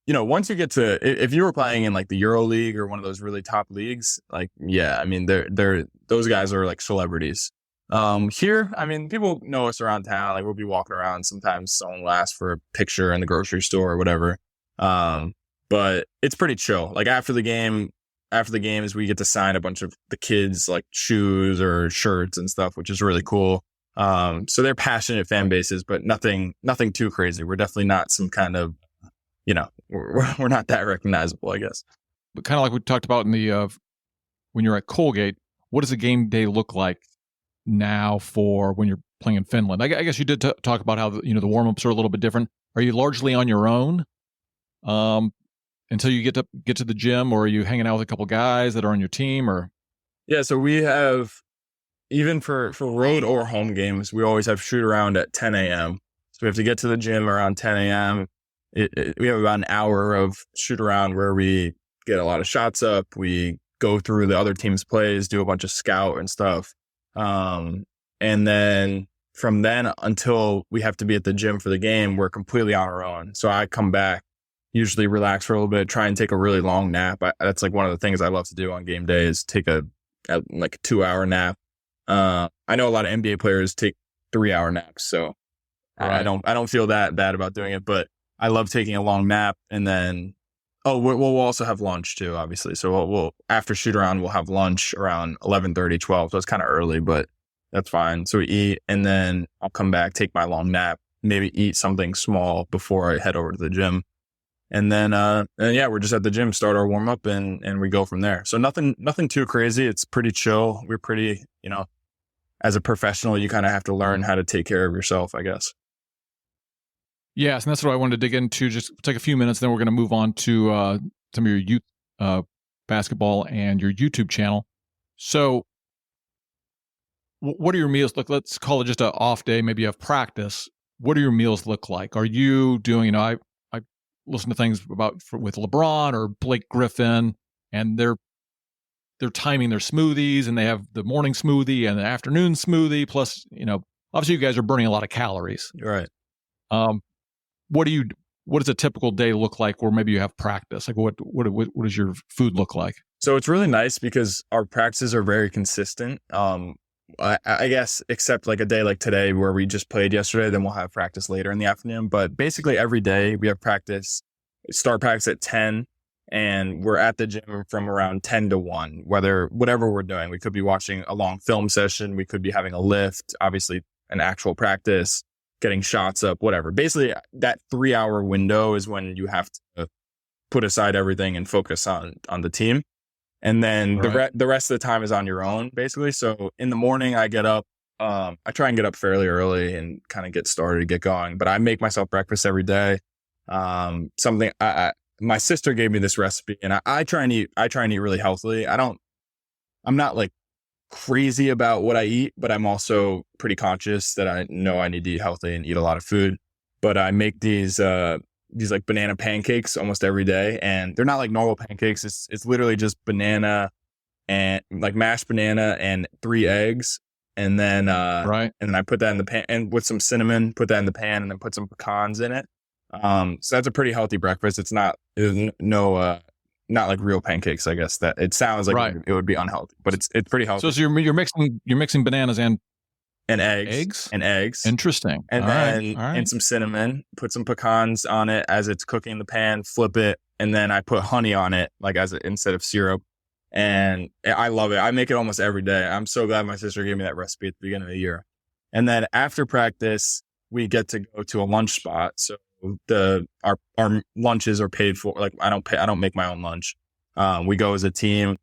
B: Once you get to, if you were playing in like the Euro League or one of those really top leagues, like I mean those guys are like celebrities. Here, I mean, people know us around town. Like we'll be walking around. Sometimes someone will ask for a picture in the grocery store or whatever. But it's pretty chill. Like after the games, we get to sign a bunch of the kids like shoes or shirts and stuff, which is really cool. So they're passionate fan bases, but nothing too crazy. We're definitely not some kind of, we're not that recognizable, I guess.
A: But kind of like we talked about in the, when you're at Colgate, what does a game day look like now for when you're playing in Finland? I guess you did talk about how the warm-ups are a little bit different. Are you largely on your own until you get to the gym, or are you hanging out with a couple guys that are on your team? Or
B: so we have, even for road or home games, we always have shoot around at 10 a.m. So we have to get to the gym around 10 a.m. We have about an hour of shoot around where we get a lot of shots up. We go through the other team's plays, do a bunch of scout and stuff. And then from then until we have to be at the gym for the game, we're completely on our own. So I come back, usually relax for a little bit, try and take a really long nap. That's like one of the things I love to do on game day is take a 2-hour nap. I know a lot of NBA players take 3-hour naps, so I don't feel that bad about doing it, but I love taking a long nap. And then, we'll also have lunch too, obviously. So we'll after shoot around, we'll have lunch around 11:30, 12. So it's kind of early, but that's fine. So we eat, and then I'll come back, take my long nap, maybe eat something small before I head over to the gym. And then, we're just at the gym, start our warm up, and we go from there. So nothing too crazy. It's pretty chill. We're pretty, as a professional, you kind of have to learn how to take care of yourself, I guess.
A: Yes, and that's what I wanted to dig into. Just take a few minutes, then we're going to move on to some of your youth basketball and your YouTube channel. So what are your meals? Like, let's call it just an off day. Maybe you have practice. What do your meals look like? Are you doing, I listen to things with LeBron or Blake Griffin, and they're timing their smoothies, and they have the morning smoothie and the afternoon smoothie. Plus, obviously you guys are burning a lot of calories.
B: Right.
A: What does a typical day look like where maybe you have practice? Like what does your food look like?
B: So it's really nice because our practices are very consistent. I guess except like a day like today where we just played yesterday, then we'll have practice later in the afternoon. But basically every day we have practice. Start practice at 10, and we're at the gym from around 10 to 1, whatever we're doing. We could be watching a long film session. We could be having a lift, obviously an actual practice, getting shots up, whatever. Basically that 3-hour window is when you have to put aside everything and focus on the team. And then the rest of the time is on your own, basically. So in the morning, I get up. I try and get up fairly early and kind of get started, get going. But I make myself breakfast every day. Something my sister gave me this recipe, and I try and eat really healthily. I'm not like crazy about what I eat, but I'm also pretty conscious that I know I need to eat healthy and eat a lot of food. But I make these like banana pancakes almost every day, and they're not like normal pancakes. It's literally just banana and like mashed banana and 3 eggs, and then and then I put that in the pan, and with some cinnamon, put that in the pan, and then put some pecans in it. So that's a pretty healthy breakfast. It's not like real pancakes, I guess. That it sounds like it would be unhealthy, but it's pretty healthy.
A: So you're mixing bananas and
B: eggs.
A: Interesting.
B: And and some cinnamon, put some pecans on it as it's cooking in the pan, flip it. And then I put honey on it, like instead of syrup. And I love it. I make it almost every day. I'm so glad my sister gave me that recipe at the beginning of the year. And then after practice, we get to go to a lunch spot. So our lunches are paid for. Like I don't make my own lunch. We go as a team,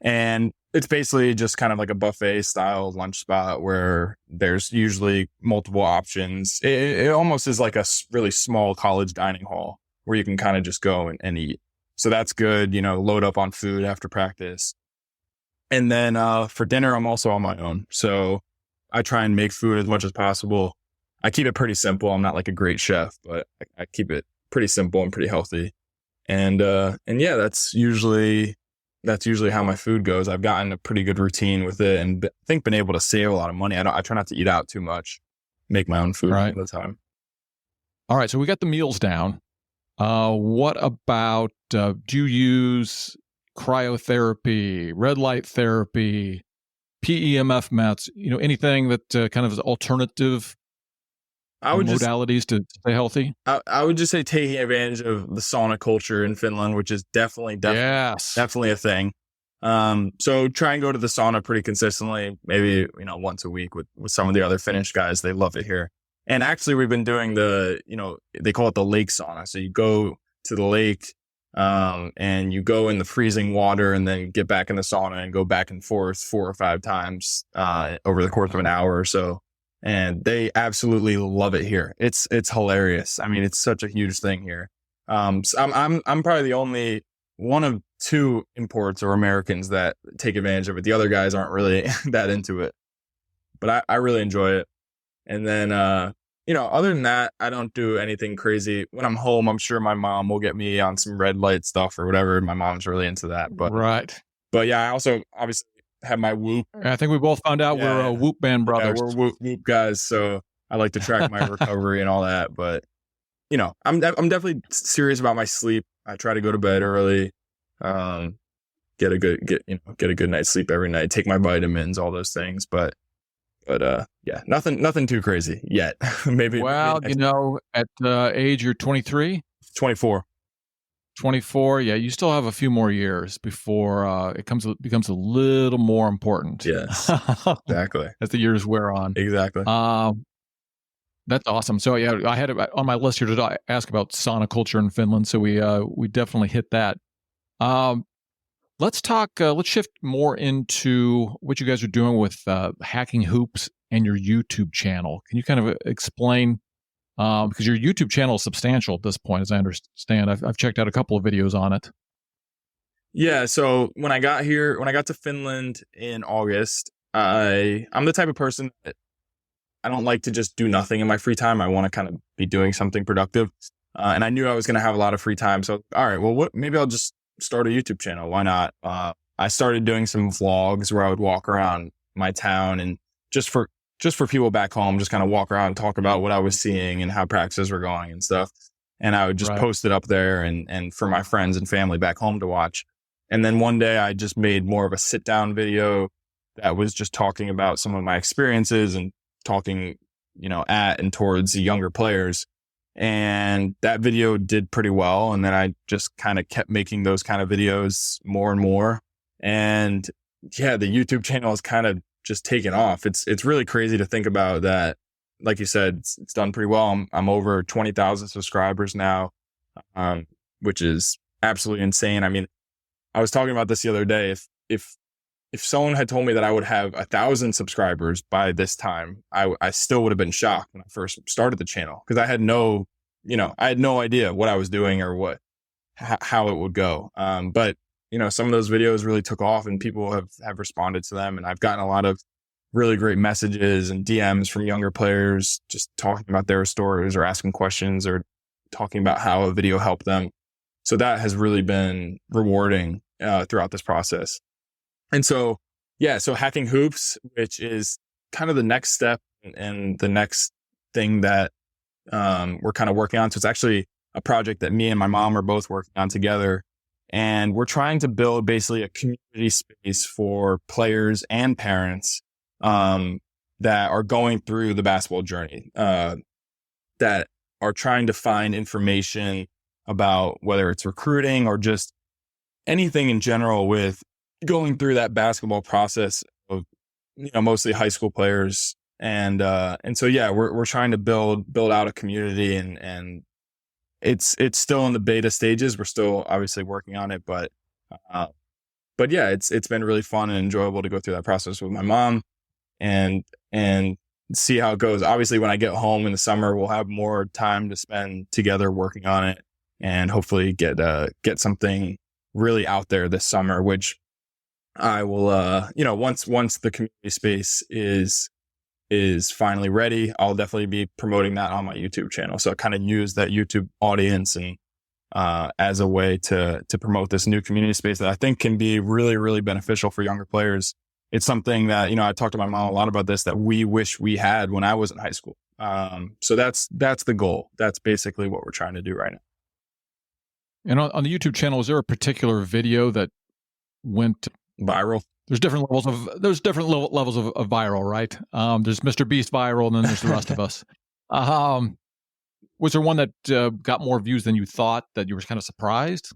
B: and it's basically just kind of like a buffet style lunch spot where there's usually multiple options. It almost is like a really small college dining hall where you can kind of just go and eat. So that's good, load up on food after practice. And then for dinner, I'm also on my own. So I try and make food as much as possible. I keep it pretty simple. I'm not like a great chef, but I keep it pretty simple and pretty healthy. And yeah, that's usually how my food goes. I've gotten a pretty good routine with it, and I think been able to save a lot of money. I try not to eat out too much, make my own food all the time.
A: All right. So we got the meals down. What about, do you use cryotherapy, red light therapy, PEMF meds, anything that kind of is alternative modalities to stay healthy?
B: I would just say taking advantage of the sauna culture in Finland, which is definitely a thing. So try and go to the sauna pretty consistently, maybe, once a week with some of the other Finnish guys. They love it here. And actually we've been doing they call it the lake sauna. So you go to the lake, and you go in the freezing water and then get back in the sauna and go back and forth 4 or 5 times, over the course of an hour or so. And they absolutely love it here. It's hilarious. I mean, it's such a huge thing here. So I'm probably the only one of 2 imports or Americans that take advantage of it. The other guys aren't really that into it, but I really enjoy it. And then, other than that, I don't do anything crazy. When I'm home, I'm sure my mom will get me on some red light stuff or whatever. My mom's really into that, but yeah, I also obviously have my Whoop.
A: I think we both found out we're a Whoop band brothers.
B: Yeah, we're Whoop guys, so I like to track my recovery and all that. But I'm definitely serious about my sleep. I try to go to bed early, get a good night's sleep every night. Take my vitamins, all those things. But yeah, nothing too crazy yet. Maybe.
A: Well, at age you're 23,
B: 24.
A: 24, yeah, you still have a few more years before it becomes a little more important.
B: Yes, exactly.
A: As the years wear on.
B: Exactly.
A: That's awesome. So yeah, I had it on my list here to ask about sauna culture in Finland. So we definitely hit that. Let's shift more into what you guys are doing with hacking hoops and your YouTube channel. Can you kind of explain? Because your YouTube channel is substantial at this point, as I understand. I've checked out a couple of videos on it.
B: Yeah. So when I got to Finland in August, I'm the type of person that I don't like to just do nothing in my free time. I want to kind of be doing something productive. And I knew I was going to have a lot of free time. So, all right, well, maybe I'll just start a YouTube channel. Why not? I started doing some vlogs where I would walk around my town and just for people back home, just kind of walk around and talk about what I was seeing and how practices were going and stuff. And I would just post it up there and for my friends and family back home to watch. And then one day I just made more of a sit down video that was just talking about some of my experiences and talking, at and towards the younger players. And that video did pretty well. And then I just kind of kept making those kind of videos more and more. And yeah, the YouTube channel has kind of just taken off. It's really crazy to think about that. Like you said, it's done pretty well. I'm over 20,000 subscribers now, which is absolutely insane. I mean, I was talking about this the other day. If someone had told me that I would have 1,000 subscribers by this time, I still would have been shocked when I first started the channel, because I had no idea what I was doing or how it would go. But some of those videos really took off and people have responded to them. And I've gotten a lot of really great messages and DMs from younger players, just talking about their stories or asking questions or talking about how a video helped them. So that has really been rewarding throughout this process. And so, so Hacking Hoops, which is kind of the next step and the next thing that we're kind of working on. So it's actually a project that me and my mom are both working on together. And we're trying to build basically a community space for players and parents that are going through the basketball journey, that are trying to find information about whether it's recruiting or just anything in general with going through that basketball process of, mostly high school players. And so, we're trying to build out a community and it's still in the beta stages. We're still obviously working on it, but yeah, it's been really fun and enjoyable to go through that process with my mom and see how it goes. Obviously, when I get home in the summer, we'll have more time to spend together working on it and hopefully get something really out there this summer, which I will, once the community space is finally ready, I'll definitely be promoting that on my YouTube channel. So I kind of use that YouTube audience and as a way to promote this new community space that I think can be really, really beneficial for younger players. It's something that, I talked to my mom a lot about this, that we wish we had when I was in high school. So that's the goal. That's basically what we're trying to do right now.
A: And on the YouTube channel, is there a particular video that went
B: viral?
A: There's different levels of viral, right? There's Mr. Beast viral, and then there's the rest of us. Was there one that got more views than you thought, that you were kind of surprised?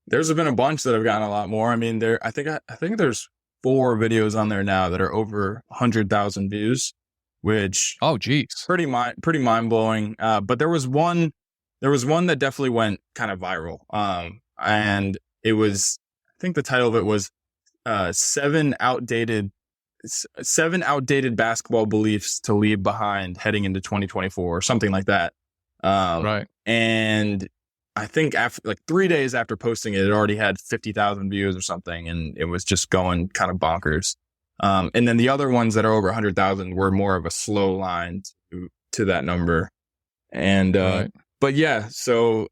B: There's been a bunch that have gotten a lot more. I mean, I think there's 4 videos on there now that are over 100,000 views, which pretty mind blowing. But there was one that definitely went kind of viral. And it was, I think the title of it was 7 outdated basketball beliefs to leave behind heading into 2024 or something like that.
A: Right.
B: And I think after 3 days after posting it, it already had 50,000 views or something, and it was just going kind of bonkers. And then the other ones that are over 100,000 were more of a slow line to that number. And
A: right.
B: But yeah, so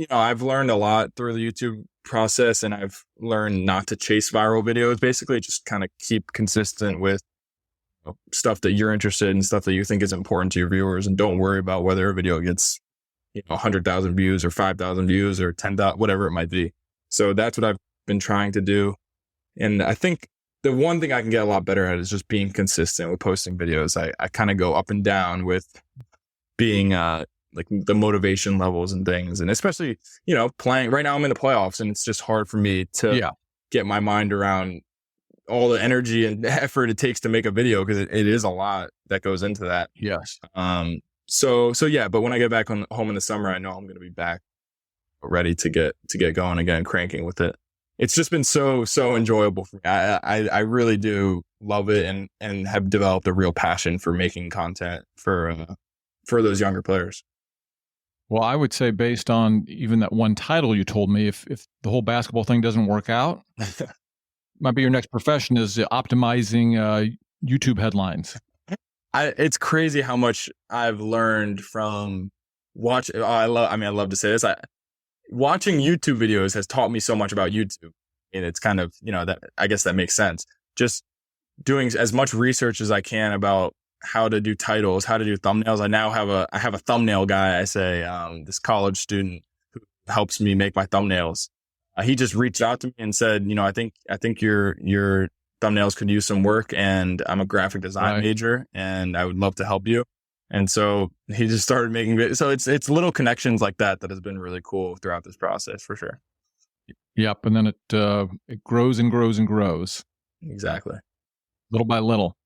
B: I've learned a lot through the YouTube process, and I've learned not to chase viral videos. Basically, just kind of keep consistent with stuff that you're interested in, stuff that you think is important to your viewers, and don't worry about whether a video gets 100,000 views or 5,000 views or 10,000, whatever it might be. So that's what I've been trying to do. And I think the one thing I can get a lot better at is just being consistent with posting videos. I kind of go up and down with being the motivation levels and things. And especially, playing right now, I'm in the playoffs, and it's just hard for me to get my mind around all the energy and effort it takes to make a video, because it is a lot that goes into that.
A: Yes.
B: So yeah, but when I get back home in the summer, I know I'm going to be back ready to get going again, cranking with it. It's just been so enjoyable for me. I really do love it and have developed a real passion for making content for those younger players.
A: Well, I would say based on even that one title you told me, if the whole basketball thing doesn't work out, might be your next profession is optimizing YouTube headlines.
B: It's crazy how much I've learned from watching. I love to say this. Watching YouTube videos has taught me so much about YouTube. And it's kind of, that I guess that makes sense. Just doing as much research as I can about how to do titles, how to do thumbnails. I have a thumbnail guy. I say, this college student who helps me make my thumbnails. He just reached out to me and said, I think your thumbnails could use some work, and I'm a graphic design major, and I would love to help you. And so he just started making videos. So it's little connections like that has been really cool throughout this process for sure.
A: Yep, and then it grows and grows and grows.
B: Exactly.
A: Little by little.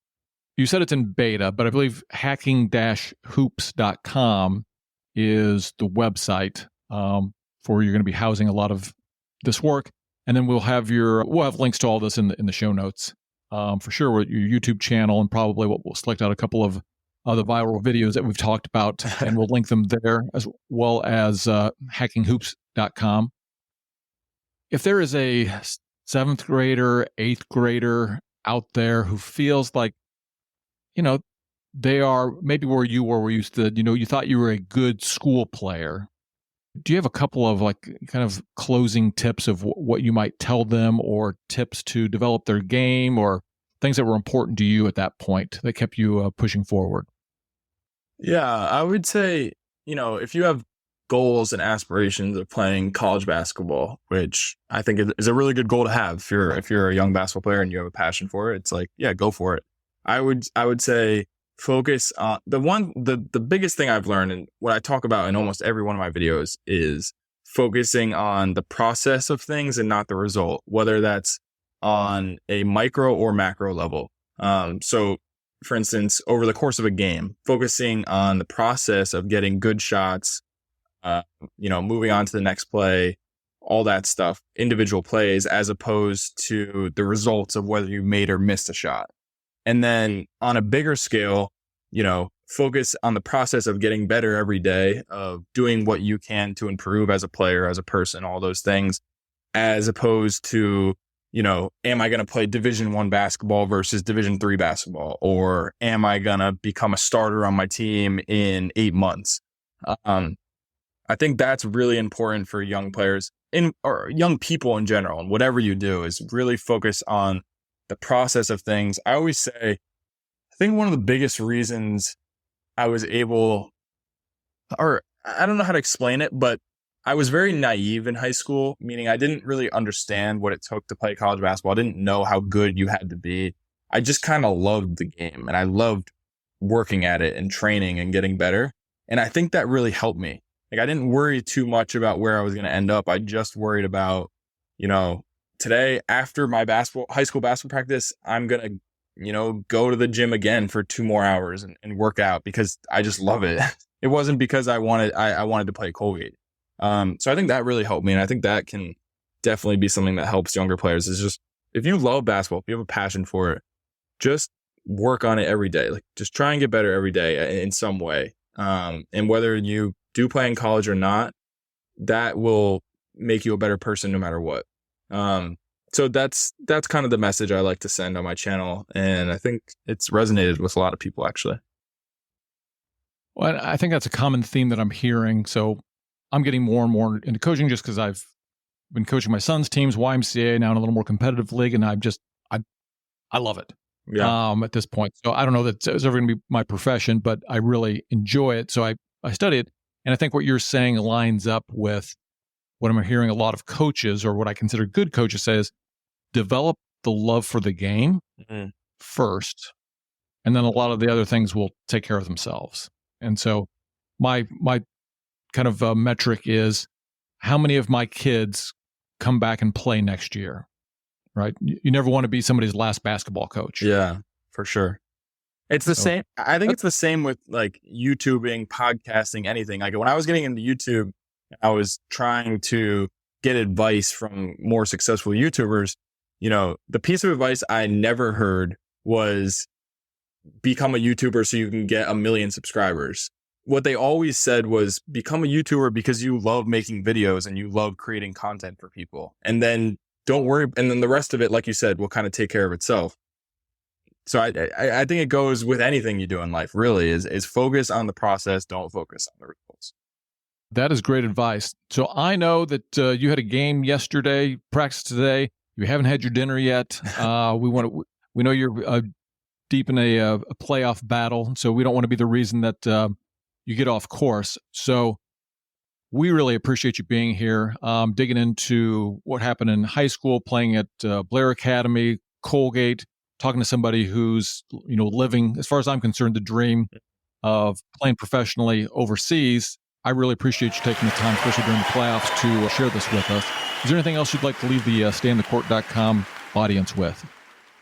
A: You said it's in beta, but I believe hacking-hoops.com is the website for you're going to be housing a lot of this work. And then we'll have links to all this in the show notes for sure, with your YouTube channel, and probably we'll select out a couple of the viral videos that we've talked about, and we'll link them there, as well as hackinghoops.com. If there is a 7th grader, 8th grader out there who feels like, they are maybe where you were, where you said, you thought you were a good school player. Do you have a couple of kind of closing tips of what you might tell them, or tips to develop their game, or things that were important to you at that point that kept you pushing forward?
B: Yeah, I would say, if you have goals and aspirations of playing college basketball, which I think is a really good goal to have if you're a young basketball player and you have a passion for it, it's like, yeah, go for it. I would say focus on the biggest thing I've learned, and what I talk about in almost every one of my videos, is focusing on the process of things and not the result, whether that's on a micro or macro level. So for instance, over the course of a game, focusing on the process of getting good shots, moving on to the next play, all that stuff, individual plays, as opposed to the results of whether you made or missed a shot. And then on a bigger scale, focus on the process of getting better every day, of doing what you can to improve as a player, as a person, all those things, as opposed to, am I going to play Division I basketball versus Division III basketball? Or am I going to become a starter on my team in 8 months? I think that's really important for young players or young people in general. And whatever you do, is really focus on the process of things. I always say, I think one of the biggest reasons I was able, or I don't know how to explain it, but I was very naive in high school, meaning I didn't really understand what it took to play college basketball. I didn't know how good you had to be. I just kind of loved the game, and I loved working at it and training and getting better. And I think that really helped me. I didn't worry too much about where I was going to end up. I just worried about, today after my high school basketball practice, I'm going to, go to the gym again for 2 more hours and work out, because I just love it. It wasn't because I wanted to play Colgate. So I think that really helped me. And I think that can definitely be something that helps younger players, is just, if you love basketball, if you have a passion for it, just work on it every day. Just try and get better every day in some way. And whether you do play in college or not, that will make you a better person no matter what. So that's kind of the message I like to send on my channel. And I think it's resonated with a lot of people, actually.
A: Well, I think that's a common theme that I'm hearing. So I'm getting more and more into coaching, just because I've been coaching my son's teams, YMCA, now in a little more competitive league. And I love it.
B: Yeah.
A: At this point. So I don't know that it's ever going to be my profession, but I really enjoy it. So I study it. And I think what you're saying lines up with what I'm hearing a lot of coaches, or what I consider good coaches, say is develop the love for the game first, and then a lot of the other things will take care of themselves. And so my kind of metric is, how many of my kids come back and play next year, right? You never want to be somebody's last basketball coach.
B: Yeah, for sure. It's the same. I think it's the same with YouTubing, podcasting, anything. When I was getting into YouTube, I was trying to get advice from more successful YouTubers. The piece of advice I never heard was become a YouTuber so you can get 1 million subscribers. what they always said was become a YouTuber because you love making videos and you love creating content for people. And then don't worry. And then the rest of it, like you said, will kind of take care of itself. So I think it goes with anything you do in life, really, is focus on the process. Don't focus on the results.
A: That is great advice. So I know that you had a game yesterday, practice today. You haven't had your dinner yet. We know you're deep in a playoff battle, so we don't want to be the reason that you get off course. So we really appreciate you being here, digging into what happened in high school, playing at Blair Academy, Colgate, talking to somebody who's living, as far as I'm concerned, the dream of playing professionally overseas. I really appreciate you taking the time, especially during the playoffs, to share this with us. Is there anything else you'd like to leave the StayOnTheCourt.com audience with?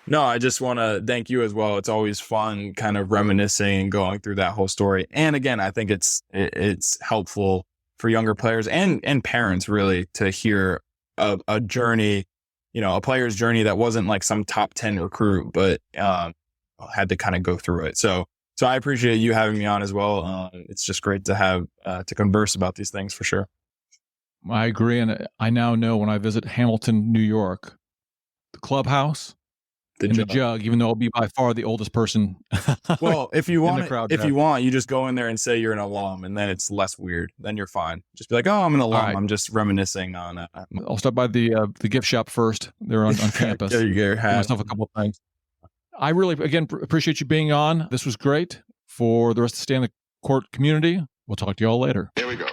B: No, I just want to thank you as well. It's always fun kind of reminiscing and going through that whole story. And again, I think it's helpful for younger players and parents really to hear a journey, a player's journey that wasn't like some top 10 recruit, but had to kind of go through it. So I appreciate you having me on as well. It's just great to have to converse about these things for sure.
A: I agree. And I now know when I visit Hamilton, New York, the clubhouse, the jug, even though I'll be by far the oldest person.
B: Well, if you want, you just go in there and say you're an alum, and then it's less weird. Then you're fine. Just be like, "Oh, I'm an alum. Right. I'm just reminiscing on."
A: I'll stop by the gift shop first. They're on campus.
B: There you go. Get
A: myself a couple of things. I really, again, appreciate you being on. This was great. For the rest of the Stay on the Court community, we'll talk to you all later.
E: Here we go.